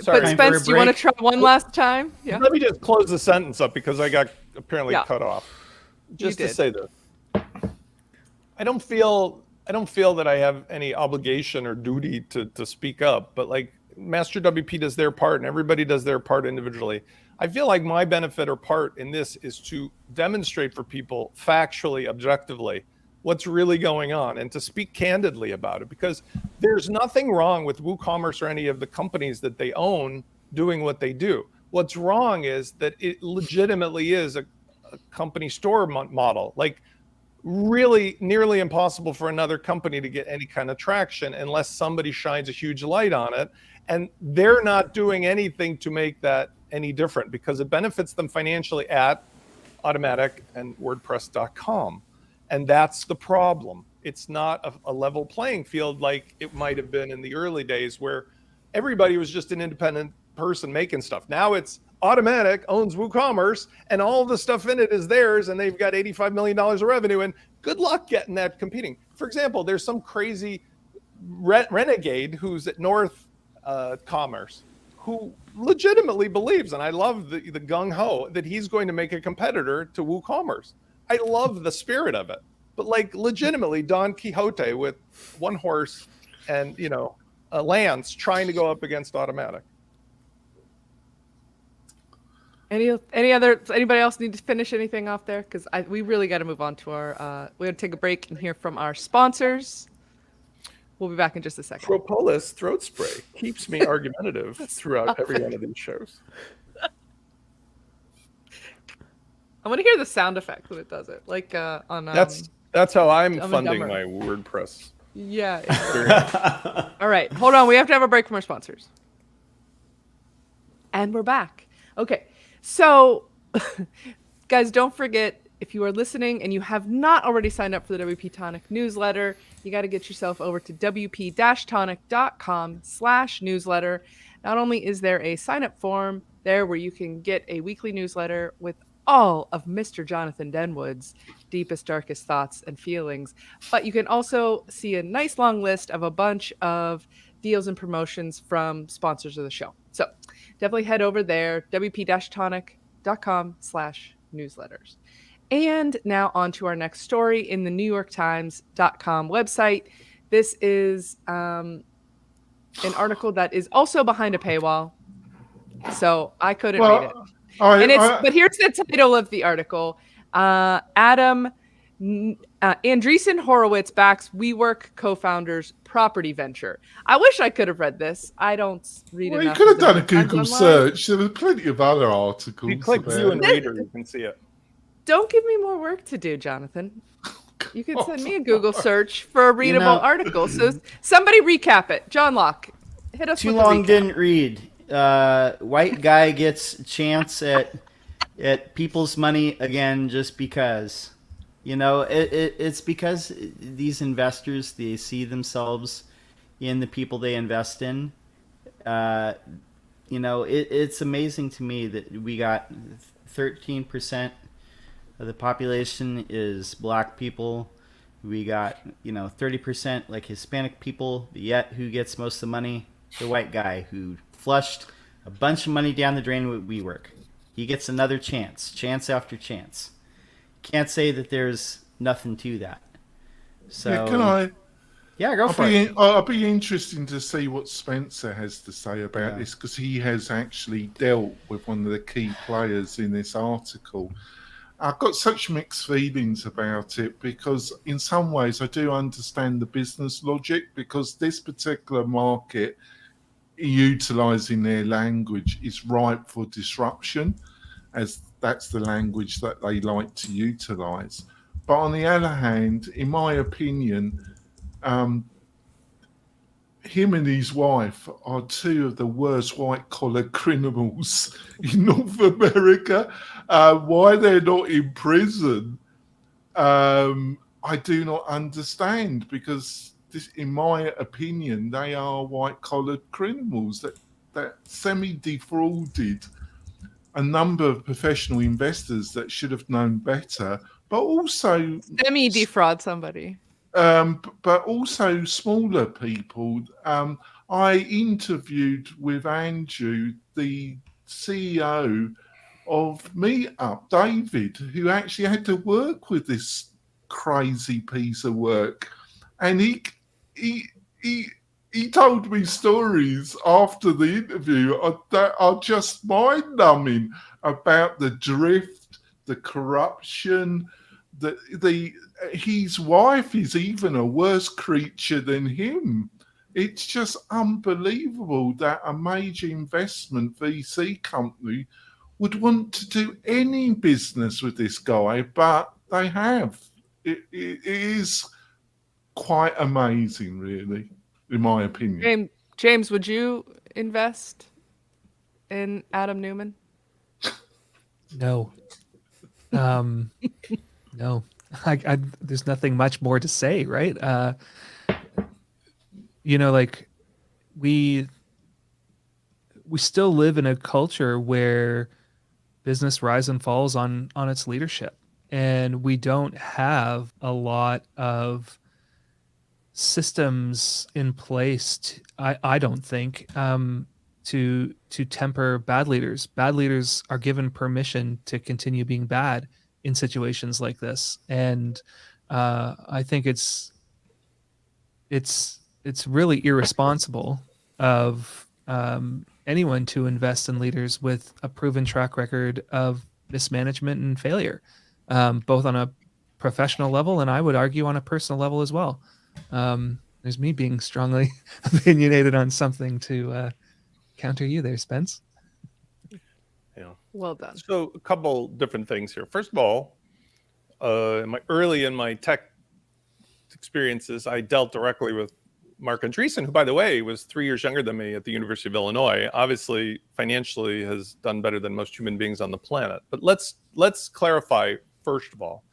Sorry. But Spence, do you want to try one last time? Yeah. Let me just close the sentence up because I got apparently cut off. Just to say this, I don't feel that I have any obligation or duty to speak up, but like Master WP does their part and everybody does their part individually. I feel like my benefit or part in this is to demonstrate for people factually, objectively, what's really going on and to speak candidly about it, because there's nothing wrong with WooCommerce or any of the companies that they own doing what they do. What's wrong is that it legitimately is a company store model, like really nearly impossible for another company to get any kind of traction unless somebody shines a huge light on it. And they're not doing anything to make that any different because it benefits them financially at Automatic and WordPress.com. And that's the problem. It's not a level playing field like it might have been in the early days where everybody was just an independent person making stuff. Now it's Automatic owns WooCommerce and all the stuff in it is theirs and they've got $85 million of revenue, and good luck getting that competing. For example, there's some crazy renegade who's at North Commerce who legitimately believes, and I love the gung-ho, that he's going to make a competitor to WooCommerce. I love the spirit of it. But like legitimately Don Quixote with one horse and, you know, a lance trying to go up against Automatic. Anybody else need to finish anything off there? Because we really got to move on to our, we got to take a break and hear from our sponsors. We'll be back in just a second. Propolis throat spray keeps me argumentative throughout every one of these shows. I want to hear the sound effect when it does it, like on. That's how I'm Dumb and funding Dumber. my WordPress. Yeah. All right, hold on. We have to have a break from our sponsors. And we're back. Okay, so guys, don't forget, if you are listening and you have not already signed up for the WP-Tonic newsletter, you got to get yourself over to wp-tonic.com/newsletter. Not only is there a sign-up form there where you can get a weekly newsletter with all of Mr. Jonathan Denwood's deepest, darkest thoughts and feelings, but you can also see a nice long list of a bunch of deals and promotions from sponsors of the show. So definitely head over there, wp-tonic.com/newsletters. And now on to our next story in the NewYorkTimes.com website. This is an article that is also behind a paywall, so I couldn't read it. But here's the title of the article. Andreessen Horowitz backs WeWork co-founders property venture. I wish I could have read this. I don't read enough. You could have done a Google search. There were plenty of other articles. You click view and reader, you can see it. Don't give me more work to do, Jonathan. You can send me a Google search for a readable article. So somebody recap it. John Locke, hit us too with the long recap. didn't read. White guy gets a chance at people's money again just because. You know, it's because these investors, they see themselves in the people they invest in. You know, it's amazing to me that we got 13% of the population is black people. We got, 30% like Hispanic people, yet who gets most of the money? The white guy who flushed a bunch of money down the drain with WeWork. He gets another chance after chance. Can't say that there's nothing to that. So yeah, can I? Yeah, go for it. I'll be interesting to see what Spencer has to say about this, because he has actually dealt with one of the key players in this article. I've got such mixed feelings about it, because in some ways I do understand the business logic, because this particular market, utilising their language, is ripe for disruption, as that's the language that they like to utilise. But on the other hand, in my opinion, him and his wife are two of the worst white-collar criminals in North America. Why they're not in prison, I do not understand, because this, in my opinion, they are white-collar criminals that semi-defrauded a number of professional investors that should have known better, but also defraud somebody. But also smaller people. I interviewed with Andrew, the CEO of Meetup, David, who actually had to work with this crazy piece of work, and he told me stories after the interview that are just mind-numbing about the drift, the corruption. His wife is even a worse creature than him. It's just unbelievable that a major investment VC company would want to do any business with this guy, but they have. It is quite amazing, really, in my opinion. James, would you invest in Adam Newman? No. No, there's nothing much more to say, right? Like we still live in a culture where business rise and falls on its leadership, and we don't have a lot of systems in place I don't think to temper bad leaders. Bad leaders are given permission to continue being bad in situations like this, and I think it's really irresponsible of anyone to invest in leaders with a proven track record of mismanagement and failure, both on a professional level and I would argue on a personal level as well. There's me being strongly opinionated on something to counter you there, Spence. Yeah. Well done. So a couple different things here. First of all, early in my tech experiences, I dealt directly with Mark Andreessen, who, by the way, was 3 years younger than me at the University of Illinois. Obviously, financially has done better than most human beings on the planet. But let's clarify, first of all,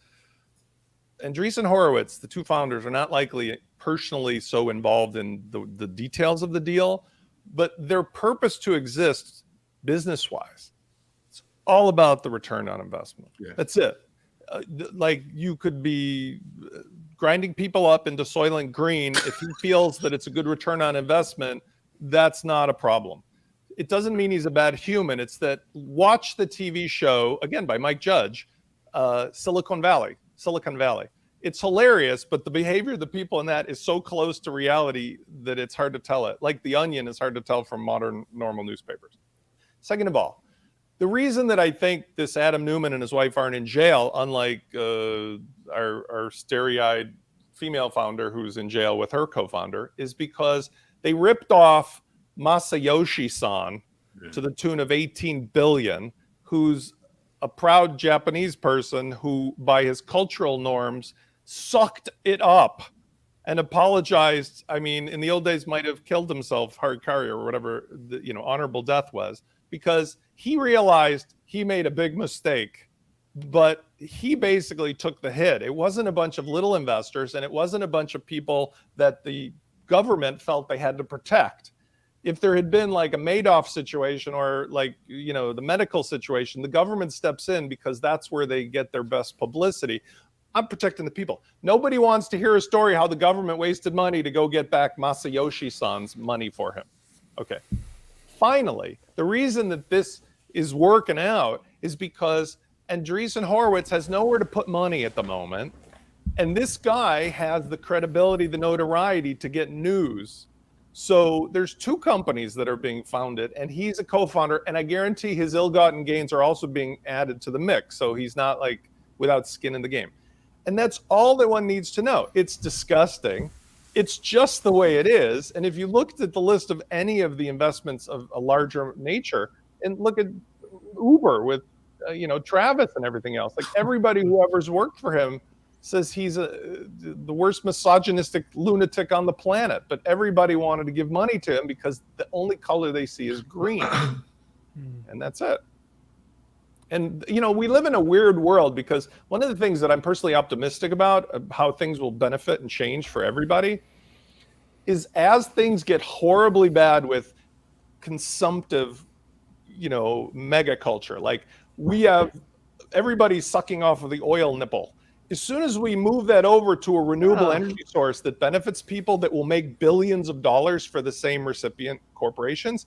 Andreessen Horowitz, the two founders, are not likely personally so involved in the details of the deal, but their purpose to exist business-wise, it's all about the return on investment. Yeah. That's it. Like you could be grinding people up into Soylent Green. If he feels that it's a good return on investment, that's not a problem. It doesn't mean he's a bad human. It's that watch the TV show, again, by Mike Judge, Silicon Valley. It's hilarious, but the behavior of the people in that is so close to reality that it's hard to tell it. Like The Onion is hard to tell from modern normal newspapers. Second of all, the reason that I think this Adam Newman and his wife aren't in jail, unlike our starry-eyed female founder who's in jail with her co-founder, is because they ripped off Masayoshi-san to the tune of 18 billion, who's a proud Japanese person who, by his cultural norms, sucked it up and apologized. I mean, in the old days, might have killed himself, Harikari or whatever the honorable death was, because he realized he made a big mistake, but he basically took the hit. It wasn't a bunch of little investors, and it wasn't a bunch of people that the government felt they had to protect. If there had been like a Madoff situation or like, the medical situation, the government steps in because that's where they get their best publicity. I'm protecting the people. Nobody wants to hear a story how the government wasted money to go get back Masayoshi-san's money for him. Okay. Finally, the reason that this is working out is because Andreessen Horowitz has nowhere to put money at the moment. And this guy has the credibility, the notoriety to get news. So there's two companies that are being founded, and he's a co-founder, and I guarantee his ill-gotten gains are also being added to the mix. So he's not like without skin in the game. And that's all that one needs to know. It's disgusting. It's just the way it is. And if you looked at the list of any of the investments of a larger nature, and look at Uber with, Travis and everything else, like everybody who ever's worked for him says he's the worst misogynistic lunatic on the planet, but everybody wanted to give money to him because the only color they see is green. And that's it. And, we live in a weird world because one of the things that I'm personally optimistic about how things will benefit and change for everybody is as things get horribly bad with consumptive, mega culture, like we have everybody sucking off of the oil nipple. As soon as we move that over to a renewable energy source that benefits people that will make billions of dollars for the same recipient corporations,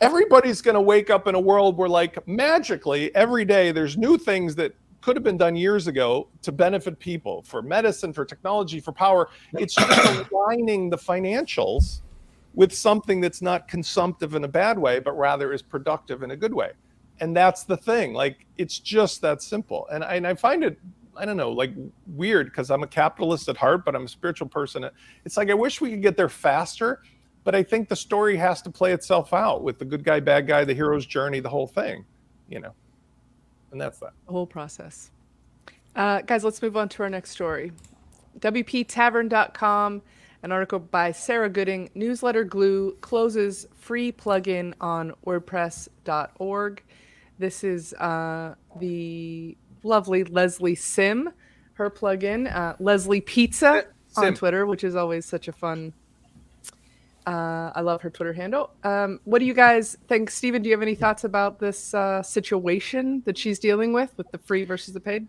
everybody's going to wake up in a world where, like, magically every day there's new things that could have been done years ago to benefit people for medicine, for technology, for power. It's just aligning the financials with something that's not consumptive in a bad way, but rather is productive in a good way. And that's the thing. Like, it's just that simple. And I find it, I don't know, like weird because I'm a capitalist at heart, but I'm a spiritual person. It's like I wish we could get there faster, but I think the story has to play itself out with the good guy, bad guy, the hero's journey, the whole thing, and that's that. The whole process. Guys, let's move on to our next story. WP-Tavern.com, an article by Sarah Gooding, Newsletter Glue closes free plugin on WordPress.org. This is the lovely Leslie Sim, her plugin, Leslie Pizza on Twitter, which is always such a fun. I love her Twitter handle. What do you guys think? Steven, do you have any thoughts about this situation that she's dealing with the free versus the paid?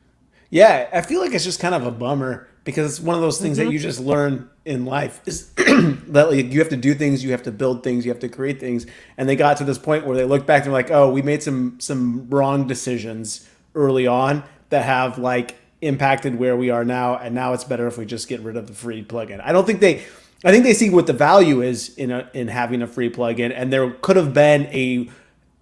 Yeah, I feel like it's just kind of a bummer because it's one of those things that you just learn in life is that like, you have to do things, you have to build things, you have to create things. And they got to this point where they look back and they're like, oh, we made some wrong decisions early on that have like impacted where we are now. And now it's better if we just get rid of the free plugin. I think they see what the value is in having a free plugin. And there could have been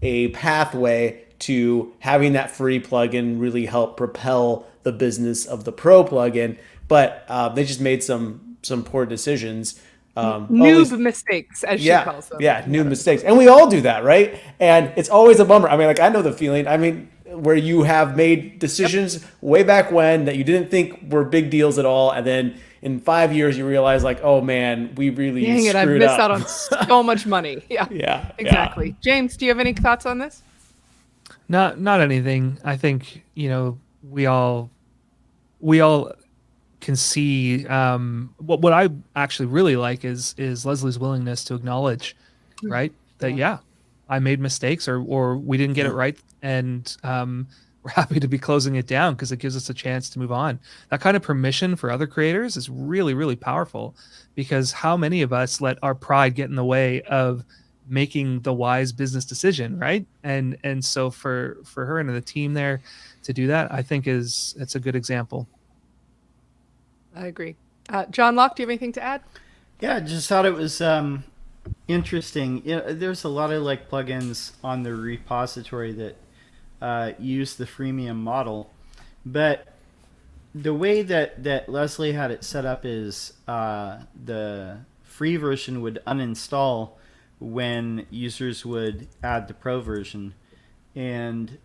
a pathway to having that free plugin really help propel the business of the pro plugin, but they just made some poor decisions. Noob mistakes, as she calls them. Yeah, noob mistakes. And we all do that, right? And it's always a bummer. I mean, like, I know the feeling. I mean, where you have made decisions way back when that you didn't think were big deals at all, and then in 5 years you realize, like, oh man, we really screwed up. I've missed out on so much money. Yeah, exactly. Yeah. James, do you have any thoughts on this? Not anything. I think, we all can see what I actually really like is Leslie's willingness to acknowledge, right? That I made mistakes or we didn't get it right, and we're happy to be closing it down because it gives us a chance to move on. That kind of permission for other creators is really, really powerful, because how many of us let our pride get in the way of making the wise business decision, right? And so for her and the team there to do that, I think it's a good example. I agree. John Locke, do you have anything to add? Yeah, just thought it was interesting. There's a lot of like plugins on the repository that use the freemium model, but the way that Leslie had it set up is the free version would uninstall when users would add the pro version, and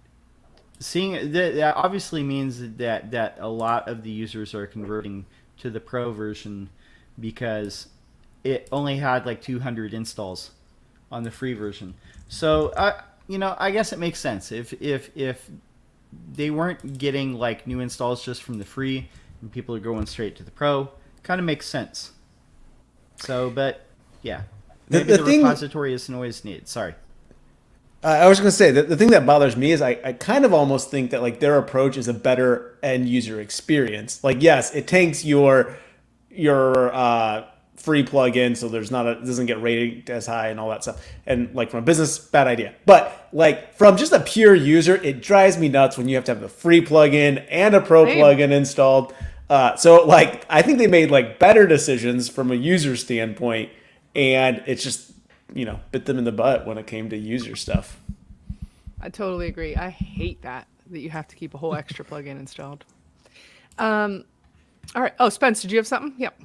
seeing that obviously means that a lot of the users are converting to the pro version because it only had like 200 installs on the free version. So I guess it makes sense if they weren't getting like new installs just from the free and people are going straight to the pro, kind of makes sense. So, but yeah. Maybe the repository isn't always needed. Sorry. I was going to say that the thing that bothers me is I kind of almost think that like their approach is a better end user experience. Like, yes, it takes your free plugin, so it doesn't get rated as high and all that stuff. And like from a business, bad idea. But like from just a pure user, it drives me nuts when you have to have a free plugin and a pro plugin installed. So like I think they made like better decisions from a user standpoint. And it's just, bit them in the butt when it came to user stuff. I totally agree. I hate that you have to keep a whole extra plugin installed. All right. Oh, Spence, did you have something? Yep.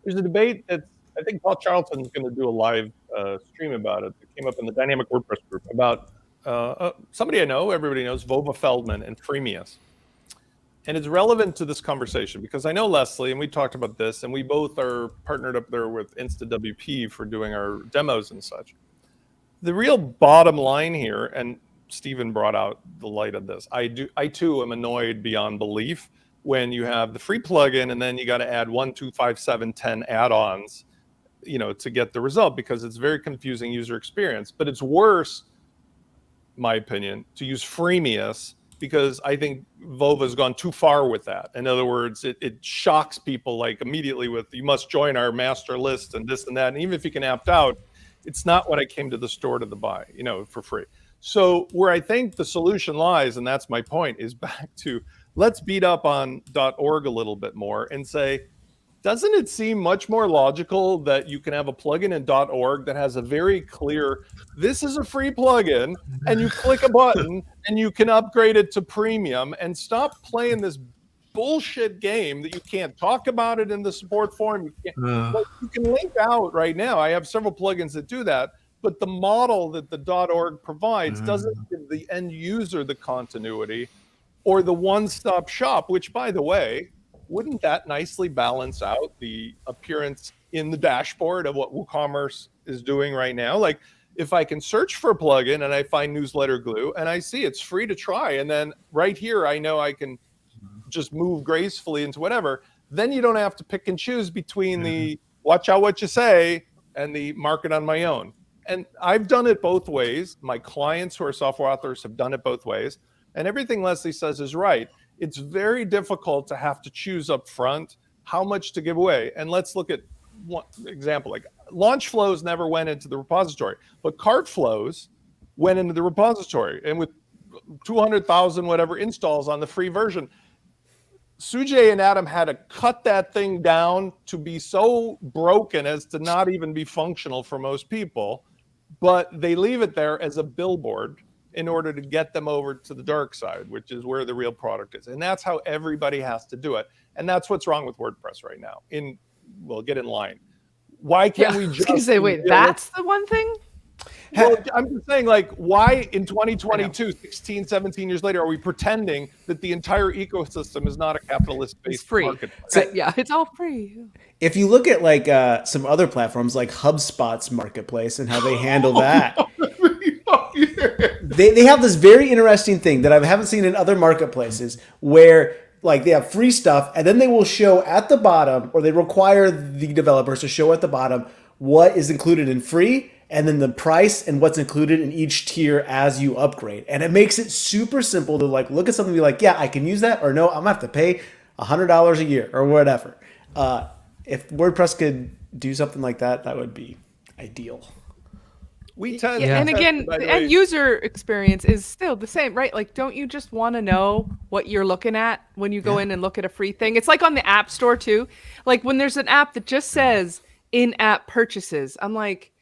There's a debate that I think Paul Charlton's going to do a live stream about it. It came up in the Dynamic WordPress group about somebody I know, everybody knows, Vova Feldman and Freemius. And it's relevant to this conversation because I know Leslie, and we talked about this, and we both are partnered up there with InstaWP for doing our demos and such. The real bottom line here, and Stephen brought out the light of this, I too am annoyed beyond belief when you have the free plugin and then you got to add 1, 2, 5, 7, 10 add-ons, to get the result, because it's very confusing user experience. But it's worse, my opinion, to use Freemius, because I think Vova's gone too far with that. In other words, it shocks people like immediately with, you must join our master list and this and that. And even if you can opt out, it's not what I came to the store to buy, for free. So where I think the solution lies, and that's my point, is back to let's beat up on .org a little bit more and say, doesn't it seem much more logical that you can have a plugin in .org that has a very clear, this is a free plugin, and you click a button and you can upgrade it to premium, and stop playing this bullshit game that you can't talk about it in the support forum. You can link out right now. I have several plugins that do that, but the model that the .org provides doesn't give the end user the continuity or the one-stop shop, which, by the way, wouldn't that nicely balance out the appearance in the dashboard of what WooCommerce is doing right now? Like, if I can search for a plugin and I find Newsletter Glue and I see it's free to try, and then right here I know I can just move gracefully into whatever, then you don't have to pick and choose between the watch out what you say and the market on my own. And I've done it both ways. My clients who are software authors have done it both ways. And everything Leslie says is right. It's very difficult to have to choose up front how much to give away. And let's look at one example. Like launch flows never went into the repository, but cart flows went into the repository. And with 200,000 whatever installs on the free version, Sujay and Adam had to cut that thing down to be so broken as to not even be functional for most people, but they leave it there as a billboard in order to get them over to the dark side, which is where the real product is. And that's how everybody has to do it. And that's what's wrong with WordPress right now. Well, get in line. Why can't we just say, wait, that's the one thing? Well, I'm just saying, like, why in 2022, 16, 17 years later, are we pretending that the entire ecosystem is not a capitalist-based marketplace? Yeah, it's all free. If you look at like some other platforms like HubSpot's marketplace and how they handle that, they have this very interesting thing that I haven't seen in other marketplaces where like they have free stuff and then they will show at the bottom, or they require the developers to show at the bottom what is included in free and then the price and what's included in each tier as you upgrade. And it makes it super simple to like look at something and be like, yeah, I can use that, or no, I'm gonna have to pay $100 a year or whatever. If WordPress could do something like that, that would be ideal. And again, the end user experience is still the same, right? Like, don't you just want to know what you're looking at when you go in and look at a free thing? It's like on the App Store too. Like when there's an app that just says in-app purchases, I'm like,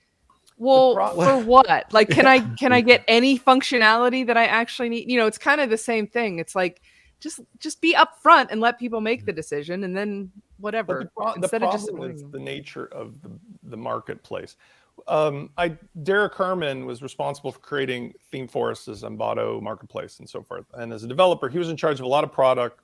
well, for what? Like, can I get any functionality that I actually need? You know, it's kind of the same thing. It's like, just be upfront and let people make the decision, and then whatever. The problem is the nature of the marketplace. Derek Herman was responsible for creating Theme Forests, Envato Marketplace, and so forth. And as a developer, he was in charge of a lot of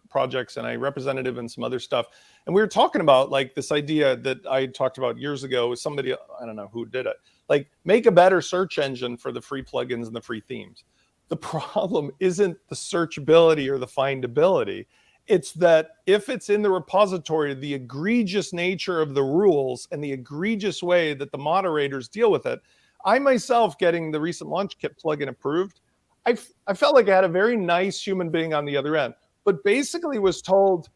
projects, and I represented him in some other stuff. And we were talking about like this idea that I talked about years ago with somebody, I don't know who did it, like make a better search engine for the free plugins and the free themes. The problem isn't the searchability or the findability. It's that if it's in the repository, the egregious nature of the rules and the egregious way that the moderators deal with it. I myself, getting the recent LaunchKit plugin approved, I felt like I had a very nice human being on the other end, but basically was told,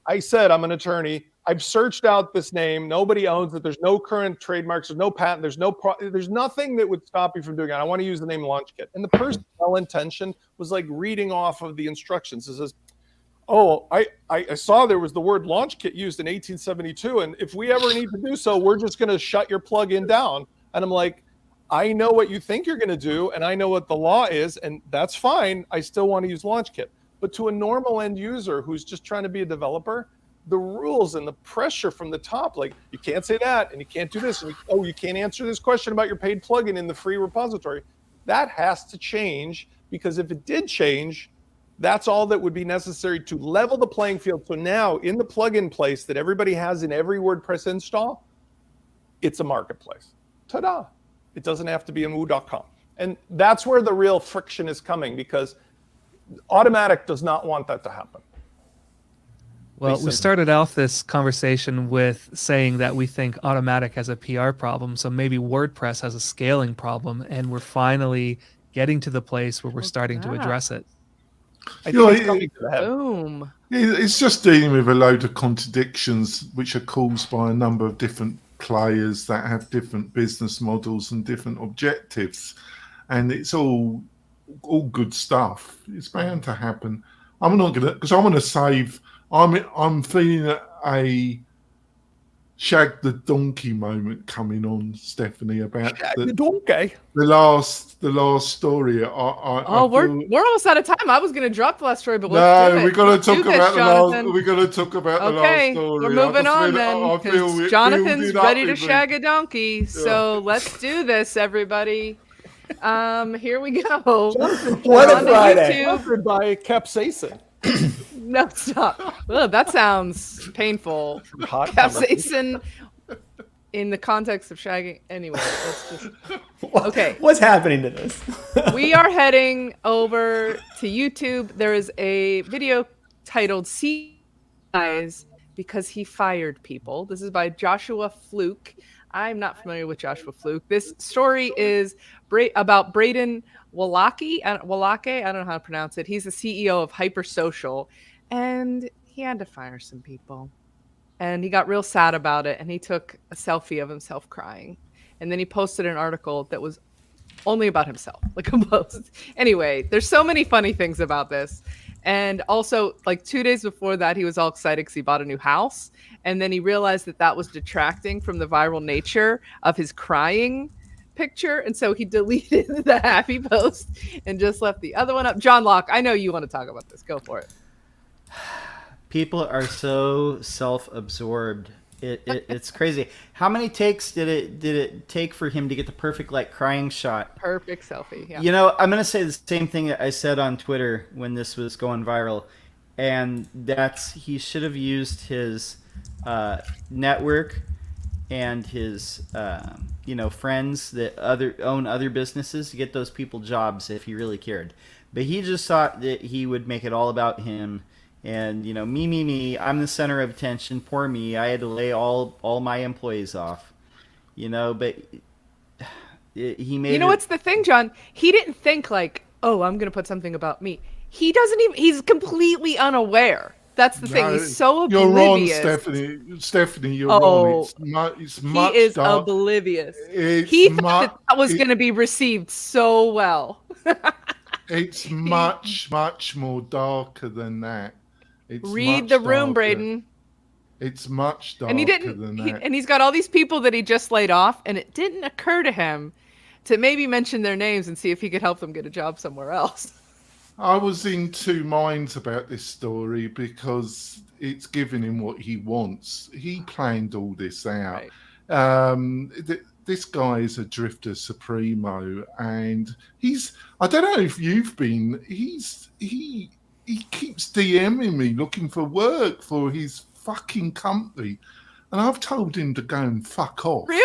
I said, I'm an attorney. I've searched out this name. Nobody owns it. There's no current trademarks. There's no patent. There's nothing that would stop you from doing it. I want to use the name LaunchKit. And the person, well-intentioned, was like reading off of the instructions. It says, oh, I saw there was the word LaunchKit used in 1872, and if we ever need to do so, we're just going to shut your plugin down. And I'm like, I know what you think you're going to do, and I know what the law is, and that's fine. I still want to use LaunchKit. But to a normal end user who's just trying to be a developer, the rules and the pressure from the top, like you can't say that, and you can't do this, and you can't answer this question about your paid plugin in the free repository. That has to change, because if it did change, that's all that would be necessary to level the playing field. So now in the plugin place that everybody has in every WordPress install, it's a marketplace. Ta-da. It doesn't have to be in woo.com. And that's where the real friction is coming, because Automatic does not want that to happen. Well, we started off this conversation with saying that we think Automatic has a PR problem, so maybe WordPress has a scaling problem, and we're finally getting to the place where we're starting to address it. I think it's coming to the head. Boom. It's just dealing with a load of contradictions which are caused by a number of different players that have different business models and different objectives, and it's all good stuff. It's bound to happen. I'm not gonna, because I want to save. I'm feeling a Shag the Donkey moment coming on, Stephanie, about the last story. We're almost out of time. I was going to drop the last story, but let's do it. We're going to talk about the last. We're going to talk about the last story. We're moving on then, because Jonathan's ready to shag a donkey. So let's do this, everybody. Here we go. What a Friday! Sponsored by Capsaicin. No, stop. Ugh, that sounds painful. Capsaicin in the context of shagging, anyway, let's just. Okay. What's happening to this? We are heading over to YouTube. There is a video titled CRIES because he fired people. This is by Joshua Fluke. I'm not familiar with Joshua Fluke. This story is about Braden Wallake. I don't know how to pronounce it. He's the CEO of Hypersocial, and he had to fire some people. And he got real sad about it, and he took a selfie of himself crying. And then he posted an article that was only about himself, like a post. Anyway, there's so many funny things about this. And also, like 2 days before that, he was all excited because he bought a new house. And then he realized that that was detracting from the viral nature of his crying picture. And so he deleted the happy post and just left the other one up. John Locke, I know you want to talk about this. Go for it. People are so self-absorbed. It's crazy. How many takes did it take for him to get the perfect like crying shot? Perfect selfie. Yeah. You know, I'm gonna say the same thing that I said on Twitter when this was going viral, and that's he should have used his network and his friends that own other businesses to get those people jobs if he really cared. But he just thought that he would make it all about him. And, me, I'm the center of attention. Poor me. I had to lay all my employees off. But he made what's the thing, John? He didn't think like, oh, I'm going to put something about me. He doesn't even, he's completely unaware. That's the thing. He's so oblivious. You're on, Stephanie, you're wrong. It's much he is dark. Oblivious. He thought that was going to be received so well. It's much more darker than that. Read the room, Braden. It's much darker than that. And he's got all these people that he just laid off, and it didn't occur to him to maybe mention their names and see if he could help them get a job somewhere else. I was in two minds about this story because it's giving him what he wants. He planned all this out. Right. This guy is a drifter supremo, and I don't know if you've been, he keeps DMing me looking for work for his fucking company. And I've told him to go and fuck off. Real?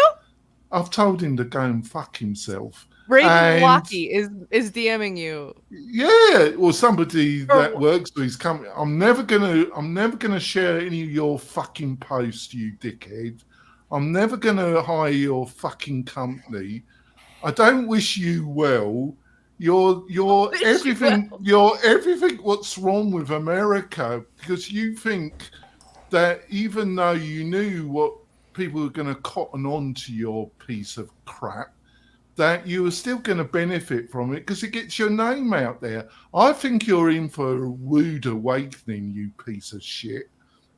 I've told him to go and fuck himself. Braden Wallake is DMing you. Yeah, or somebody that works for his company. I'm never gonna share any of your fucking posts, you dickhead. I'm never gonna hire your fucking company. I don't wish you well. You're everything. You're everything. What's wrong with America? Because you think that even though you knew what people were going to cotton on to your piece of crap, that you were still going to benefit from it because it gets your name out there. I think you're in for a rude awakening, you piece of shit.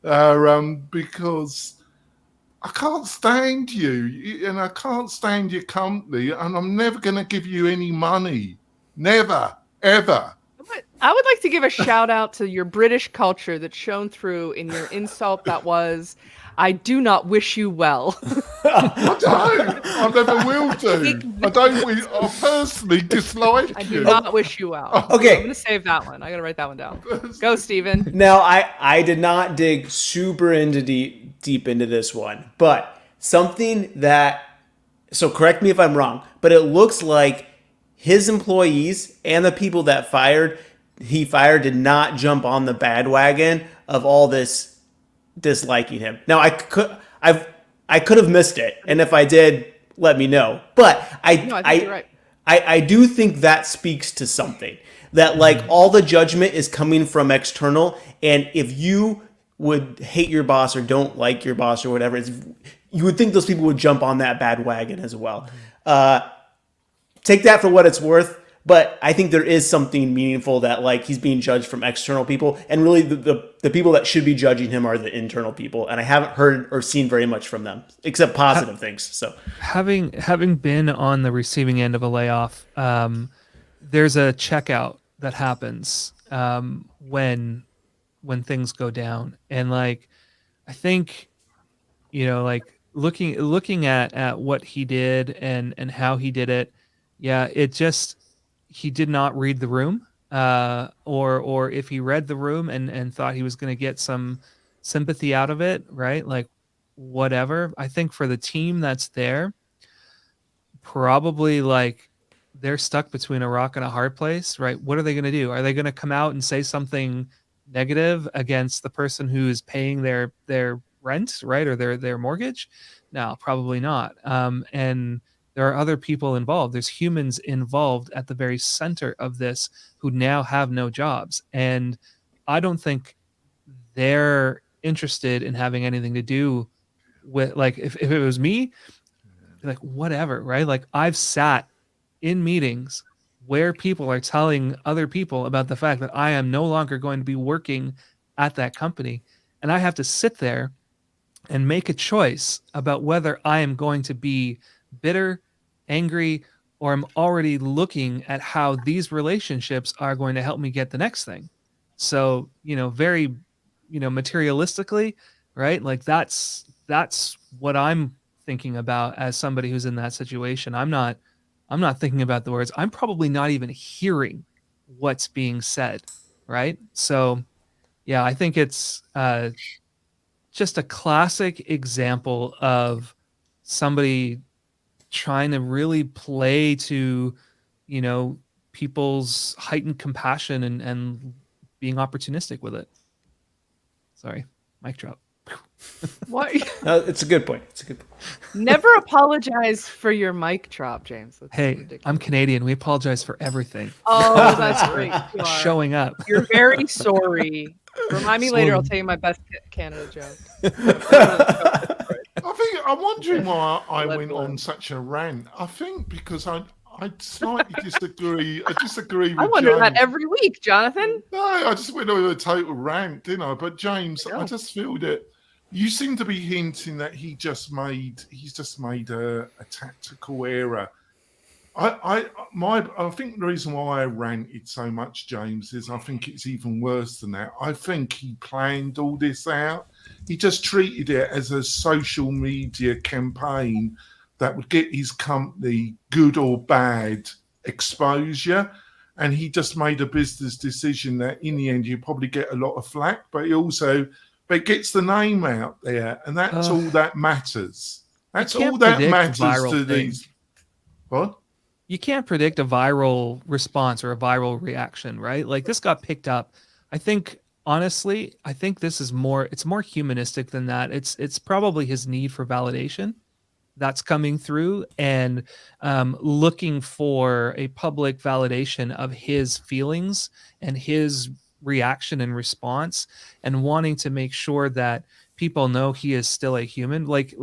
Because I can't stand you, and I can't stand your company, and I'm never going to give you any money. Never, ever. I would like to give a shout out to your British culture that shone through in your insult that was, I do not wish you well. I don't. I never will do. I personally dislike you. I do not wish you well. Okay. I'm going to save that one. I got to write that one down. Go, Steven. Now, I did not dig super deep into this one, but something that, so correct me if I'm wrong, but it looks like his employees and the people that he fired did not jump on the bandwagon of all this disliking him. Now I could have missed it, and if I did, let me know. But I think you're right. I do think that speaks to something that like all the judgment is coming from external, and if you would hate your boss or don't like your boss or whatever, you would think those people would jump on that bandwagon as well. Take that for what it's worth, but I think there is something meaningful that like he's being judged from external people, and really the people that should be judging him are the internal people, and I haven't heard or seen very much from them except positive things. So having been on the receiving end of a layoff, there's a checkout that happens when things go down, and like I think like looking at what he did and how he did it. Yeah, he did not read the room, or if he read the room and thought he was going to get some sympathy out of it, right? Like whatever. I think for the team that's there, probably like they're stuck between a rock and a hard place, right? What are they going to do? Are they going to come out and say something negative against the person who is paying their rent, right, or their mortgage? No, probably not. And there are other people involved. There's humans involved at the very center of this who now have no jobs, and I don't think they're interested in having anything to do with, like, if it was me, like, whatever, right? Like, I've sat in meetings where people are telling other people about the fact that I am no longer going to be working at that company, and I have to sit there and make a choice about whether I am going to be bitter, angry, or I'm already looking at how these relationships are going to help me get the next thing. So, very, materialistically, right? Like that's what I'm thinking about as somebody who's in that situation. I'm not thinking about the words. I'm probably not even hearing what's being said, right? So, yeah, I think it's just a classic example of somebody trying to really play to, people's heightened compassion and being opportunistic with it. Sorry, mic drop. What? No, it's a good point. It's a good point. Never apologize for your mic drop, James. That's Hey, ridiculous. I'm Canadian. We apologize for everything. Oh, that's great. You are. Showing up. You're very sorry. Remind me later. I'll tell you my best Canada joke. I'm wondering why I went on such a rant. I think because I slightly disagree. I disagree with I wonder James. that every week, Jonathan. No, I just went on a total rant, didn't I? But James, I just feel that you seem to be hinting that he's just made a tactical error. I think the reason why I ranted so much, James, is I think it's even worse than that. I think he planned all this out. He just treated it as a social media campaign that would get his company good or bad exposure. And he just made a business decision that in the end you probably get a lot of flack, but it gets the name out there, and that's all that matters. That's all that matters to these. What? You can't predict a viral response or a viral reaction, right? Like, this got picked up. I think, honestly, this is it's more humanistic than that. It's probably his need for validation that's coming through, and looking for a public validation of his feelings and his reaction and response, and wanting to make sure that people know he is still a human. Like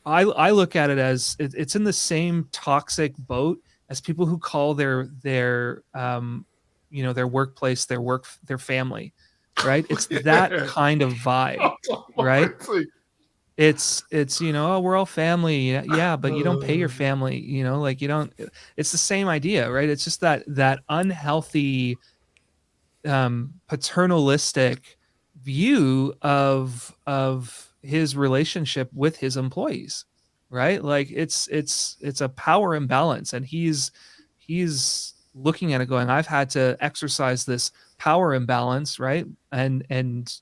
I look at it as it's in the same toxic boat as people who call their workplace their family, right? It's that kind of vibe, right? It's oh, we're all family, yeah, but you don't pay your family, like you don't. It's the same idea, right? It's just that unhealthy paternalistic view of his relationship with his employees, right? Like it's a power imbalance, and he's looking at it going, I've had to exercise this power imbalance, right? And end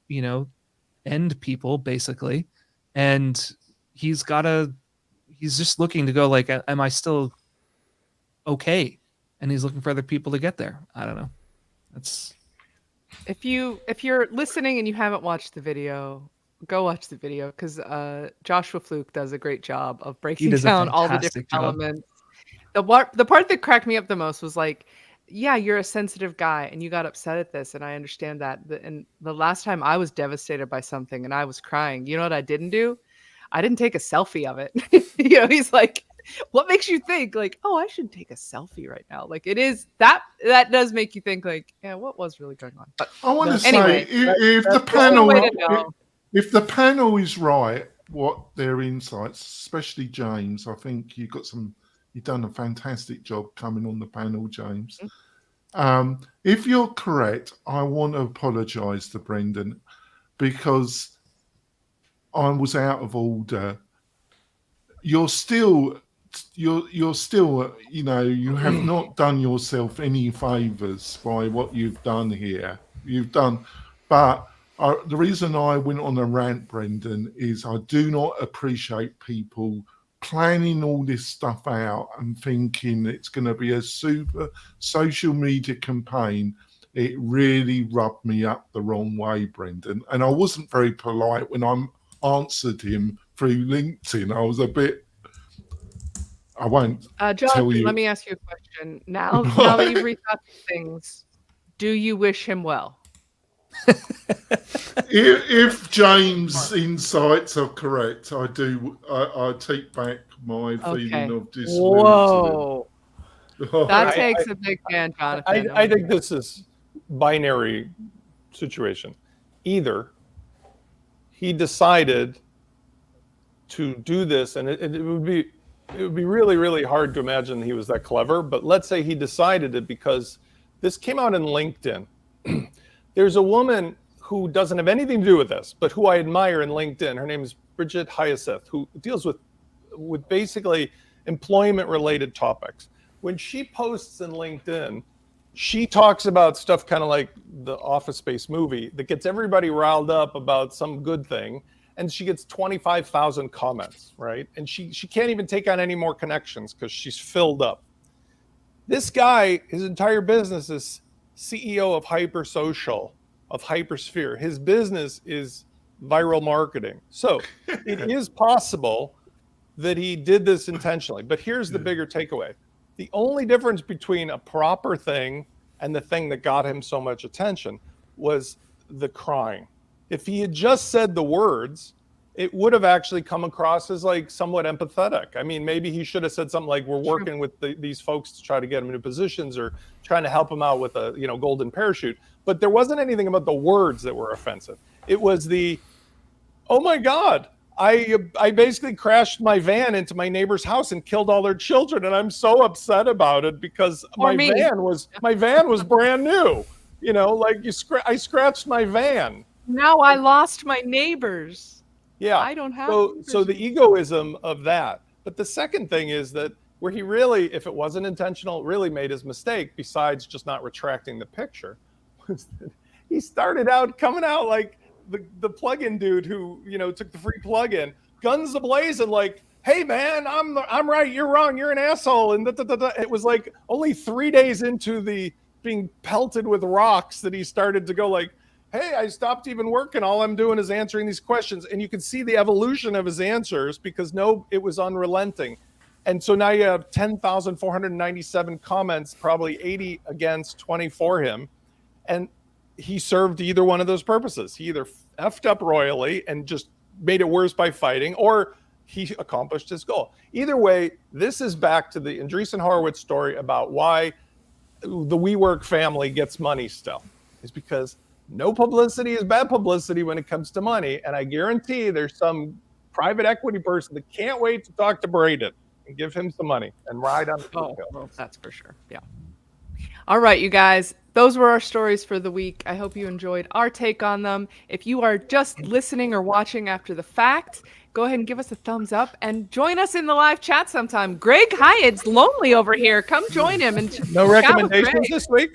people basically, and he's just looking to go like, am I still okay? And he's looking for other people to get there. I don't know. That's If you're listening and you haven't watched the video, go watch the video, because Joshua Fluke does a great job of breaking down all the different elements. The part that cracked me up the most was like, yeah, you're a sensitive guy and you got upset at this, and I understand that. And the last time I was devastated by something and I was crying, you know what I didn't do? I didn't take a selfie of it. He's like, what makes you think like, oh, I should take a selfie right now? Like, it is that does make you think like, yeah, what was really going on? But I want to anyway, say, if the panel is right, what their insights, especially James, I think you've done a fantastic job coming on the panel, James. If you're correct, I want to apologise to Brendan because I was out of order. You're still, you have not done yourself any favours by what you've done here. But the reason I went on a rant, Brendan, is I do not appreciate people planning all this stuff out and thinking it's going to be a super social media campaign. It really rubbed me up the wrong way, Brendan. And I wasn't very polite when I answered him through LinkedIn. I was a bit... I won't John, tell you. let me ask you a question. Now that you've rethought things, do you wish him well? If James' insights are correct, I do. I take back my feeling of dismissal. Whoa. That takes a big fan, Jonathan. I think this is binary situation. Either he decided to do this, and it would be really, really hard to imagine he was that clever, but let's say he decided it because this came out in LinkedIn. There's a woman who doesn't have anything to do with this, but who I admire in LinkedIn. Her name is Bridget Hyacinth, who deals with basically employment-related topics. When she posts in LinkedIn, she talks about stuff kind of like the Office Space movie that gets everybody riled up about some good thing, and she gets 25,000 comments, right? And she can't even take on any more connections because she's filled up. This guy, his entire business is CEO of Hypersocial, of Hypersphere. His business is viral marketing. So it is possible that he did this intentionally. But here's the bigger takeaway. The only difference between a proper thing and the thing that got him so much attention was the crying. If he had just said the words, it would have actually come across as like somewhat empathetic. I mean, maybe he should have said something like, we're working with these folks to try to get them into positions or trying to help them out with a golden parachute. But there wasn't anything about the words that were offensive. It was oh my God, I basically crashed my van into my neighbor's house and killed all their children. And I'm so upset about it because my van was brand new. I scratched my van. Now I lost my neighbors. Yeah. I don't have. So the egoism of that. But the second thing is that where he really, if it wasn't intentional, really made his mistake, besides just not retracting the picture, was that he started out coming out like the plugin dude who, took the free plugin, guns ablazing, like, hey man, I'm right, you're wrong, you're an asshole. And it was like only 3 days into the being pelted with rocks that he started to go like, hey, I stopped even working. All I'm doing is answering these questions. And you can see the evolution of his answers because it was unrelenting. And so now you have 10,497 comments, probably 80 against, 20 for him. And he served either one of those purposes. He either effed up royally and just made it worse by fighting, or he accomplished his goal. Either way, this is back to the Andreessen Horowitz story about why the WeWork family gets money still. It's because no publicity is bad publicity when it comes to money. And I guarantee there's some private equity person that can't wait to talk to Braden and give him some money and ride on the coattails. Well, that's for sure. Yeah. All right, you guys. Those were our stories for the week. I hope you enjoyed our take on them. If you are just listening or watching after the fact, go ahead and give us a thumbs up and join us in the live chat sometime. Greg Hyatt's lonely over here. Come join him. And no recommendations this week?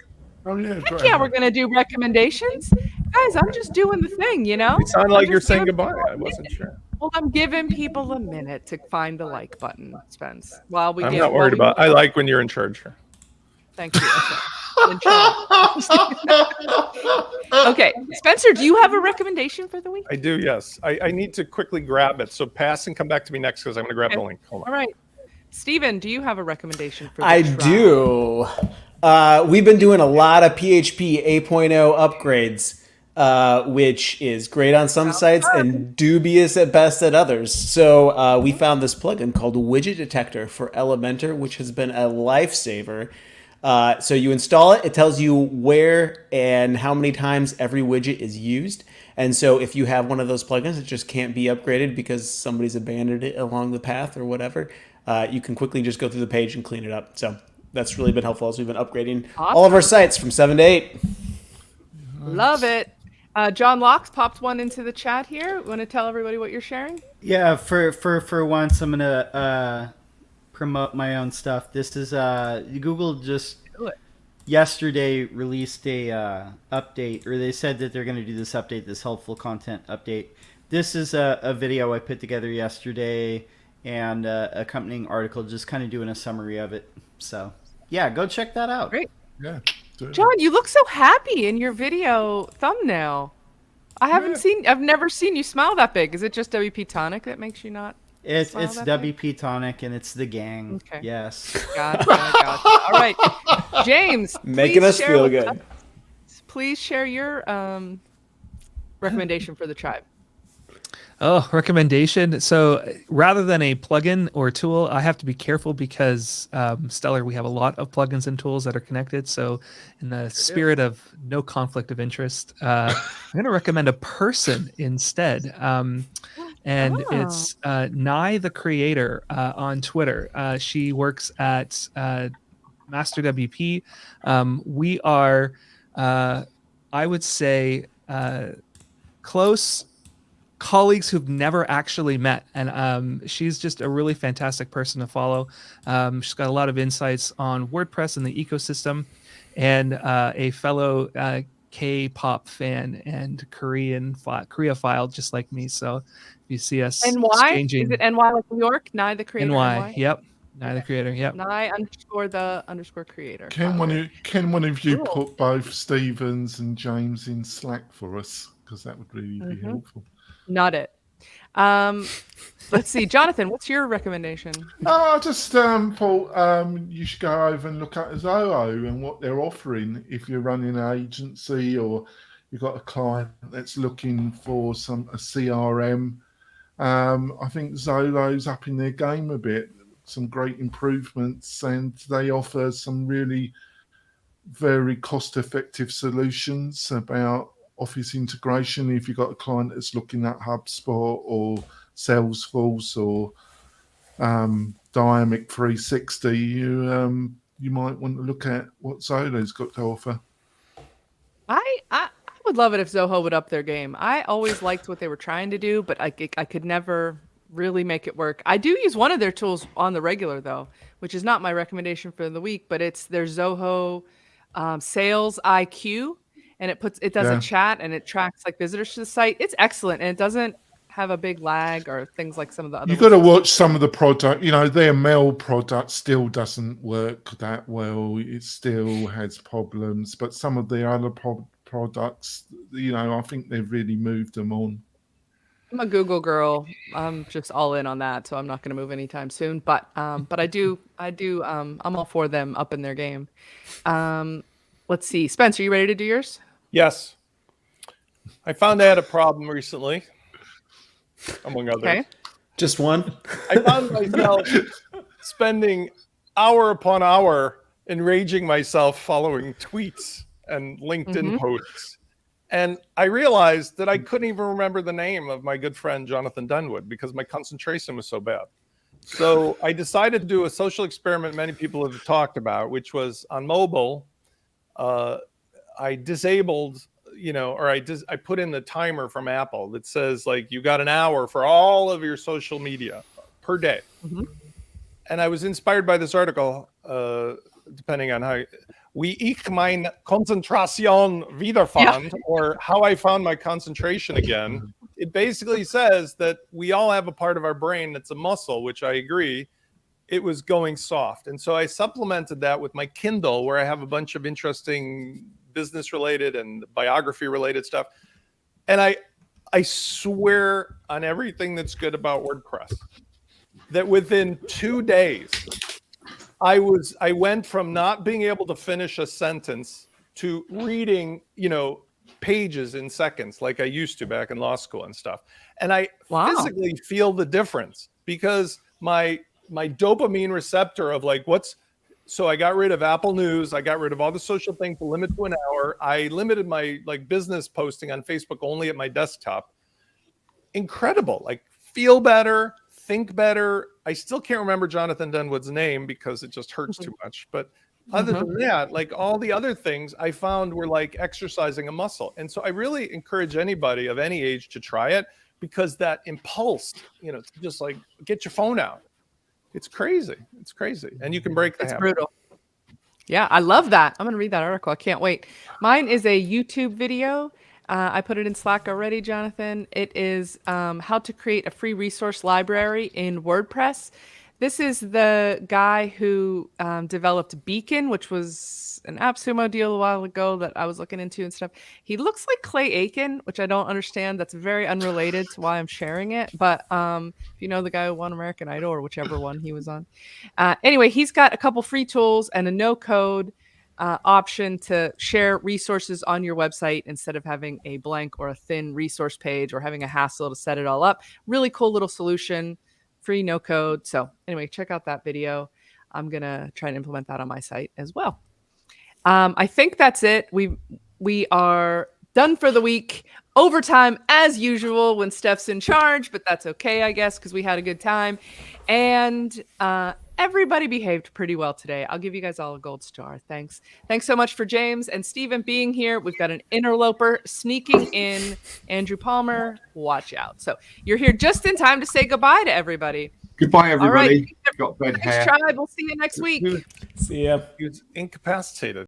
Oh, yeah, yeah, we're going to do recommendations. Guys, I'm just doing the thing, It sounded like you're saying goodbye. I wasn't sure. Well, I'm giving people a minute to find the like button, Spence. I'm not worried about it. I like when you're in charge here. Thank you. Okay, Spencer, do you have a recommendation for the week? I do, yes. I need to quickly grab it. So pass and come back to me next because I'm going to grab the link. Hold on. All right. Steven, do you have a recommendation for the I trial? do. We've been doing a lot of PHP 8.0 upgrades, which is great on some sites and dubious at best at others. So we found this plugin called Widget Detector for Elementor, which has been a lifesaver. So you install it, it tells you where and how many times every widget is used. And so if you have one of those plugins that just can't be upgraded because somebody's abandoned it along the path or whatever, you can quickly just go through the page and clean it up. So that's really been helpful as we've been upgrading all of our sites from 7 to 8. Love it. John Locks popped one into the chat here. Want to tell everybody what you're sharing? Yeah, for once, I'm gonna promote my own stuff. This is Google just yesterday released a update, or they said that they're going to do this update, this helpful content update. This is a video I put together yesterday and accompanying article, just kind of doing a summary of it. So yeah, go check that out. Great. Yeah. John, you look so happy in your video thumbnail. I've never seen you smile that big. Is it just WP-Tonic that makes you not? It's that big? WP-Tonic and it's the gang. Okay. Yes. Gotcha. All right, James, Making us feel good. Please share your recommendation for the tribe. Oh, recommendation. So rather than a plugin or tool, I have to be careful because Stellar, we have a lot of plugins and tools that are connected. So in the spirit of no conflict of interest, I'm going to recommend a person instead. It's Nye the Creator on Twitter. She works at Master WP. We are, I would say, close colleagues who've never actually met, and she's just a really fantastic person to follow. She's got a lot of insights on WordPress and the ecosystem, and a fellow K-pop fan and Koreaphile just like me. So if you see us exchanging, is it NY like New York? Nye the Creator. NY. Yep. Nye the Creator. Yep. Nye _the_creator. Can one of you put both Stevens and James in Slack for us? Because that would really be helpful. Not it. Let's see, Jonathan, what's your recommendation? I just thought you should go over and look at Zoho and what they're offering if you're running an agency or you've got a client that's looking for a CRM. I think Zoho's up in their game a bit. Some great improvements, and they offer some really very cost-effective solutions about office integration. If you've got a client that's looking at HubSpot or Salesforce or Dynamic 360, you might want to look at what Zoho's got to offer. I would love it if Zoho would up their game. I always liked what they were trying to do, but I could never really make it work. I do use one of their tools on the regular though, which is not my recommendation for the week, but it's their Zoho Sales IQ. And it does a chat and it tracks like visitors to the site. It's excellent, and it doesn't have a big lag or things like some of the other. You've got to watch some of the product. Their mail product still doesn't work that well. It still has problems, but some of the other products, I think they've really moved them on. I'm a Google girl. I'm just all in on that, so I'm not going to move anytime soon. But I do. I'm all for them up in their game. Let's see, Spencer, you ready to do yours? Yes. I found I had a problem recently, among others. Okay. Just one? I found myself spending hour upon hour enraging myself following tweets and LinkedIn posts. And I realized that I couldn't even remember the name of my good friend, Jonathan Dunwood, because my concentration was so bad. So I decided to do a social experiment many people have talked about, which was on mobile. I disabled, I put in the timer from Apple that says like you got an hour for all of your social media per day. And I was inspired by this article, depending on wie ich mein Konzentration wiederfand, or how I found my concentration again. It basically says that we all have a part of our brain that's a muscle, which I agree. It was going soft. And so I supplemented that with my Kindle, where I have a bunch of interesting business related and biography related stuff. And I swear on everything that's good about WordPress that within 2 days, I went from not being able to finish a sentence to reading, pages in seconds like I used to back in law school and stuff. And I physically feel the difference because my dopamine receptor of so I got rid of Apple News. I got rid of all the social things to limit to an hour. I limited my business posting on Facebook only at my desktop. Incredible. Feel better, think better. I still can't remember Jonathan Dunwood's name because it just hurts too much. But other than that, all the other things I found were like exercising a muscle. And so I really encourage anybody of any age to try it, because that impulse, to just get your phone out. It's crazy. And you can break the habit. Brutal. Yeah, I love that. I'm going to read that article. I can't wait. Mine is a YouTube video. I put it in Slack already, Jonathan. It is how to create a free resource library in WordPress. This is the guy who developed Beacon, which was an AppSumo deal a while ago that I was looking into and stuff. He looks like Clay Aiken, which I don't understand. That's very unrelated to why I'm sharing it. But if you know the guy who won American Idol or whichever one he was on. Anyway, he's got a couple free tools and a no-code option to share resources on your website instead of having a blank or a thin resource page or having a hassle to set it all up. Really cool little solution. Free, no code. So anyway, check out that video. I'm going to try and implement that on my site as well. I think that's it. We are done for the week. Overtime as usual when Steph's in charge, but that's okay, I guess, because we had a good time. And everybody behaved pretty well today. I'll give you guys all a gold star. Thanks. Thanks so much for James and Stephen being here. We've got an interloper sneaking in. Andrew Palmer, watch out. So you're here just in time to say goodbye to everybody. Goodbye, everybody. All right. Got bed Thanks, hair. tribe. We'll see you next week. See ya. He was incapacitated.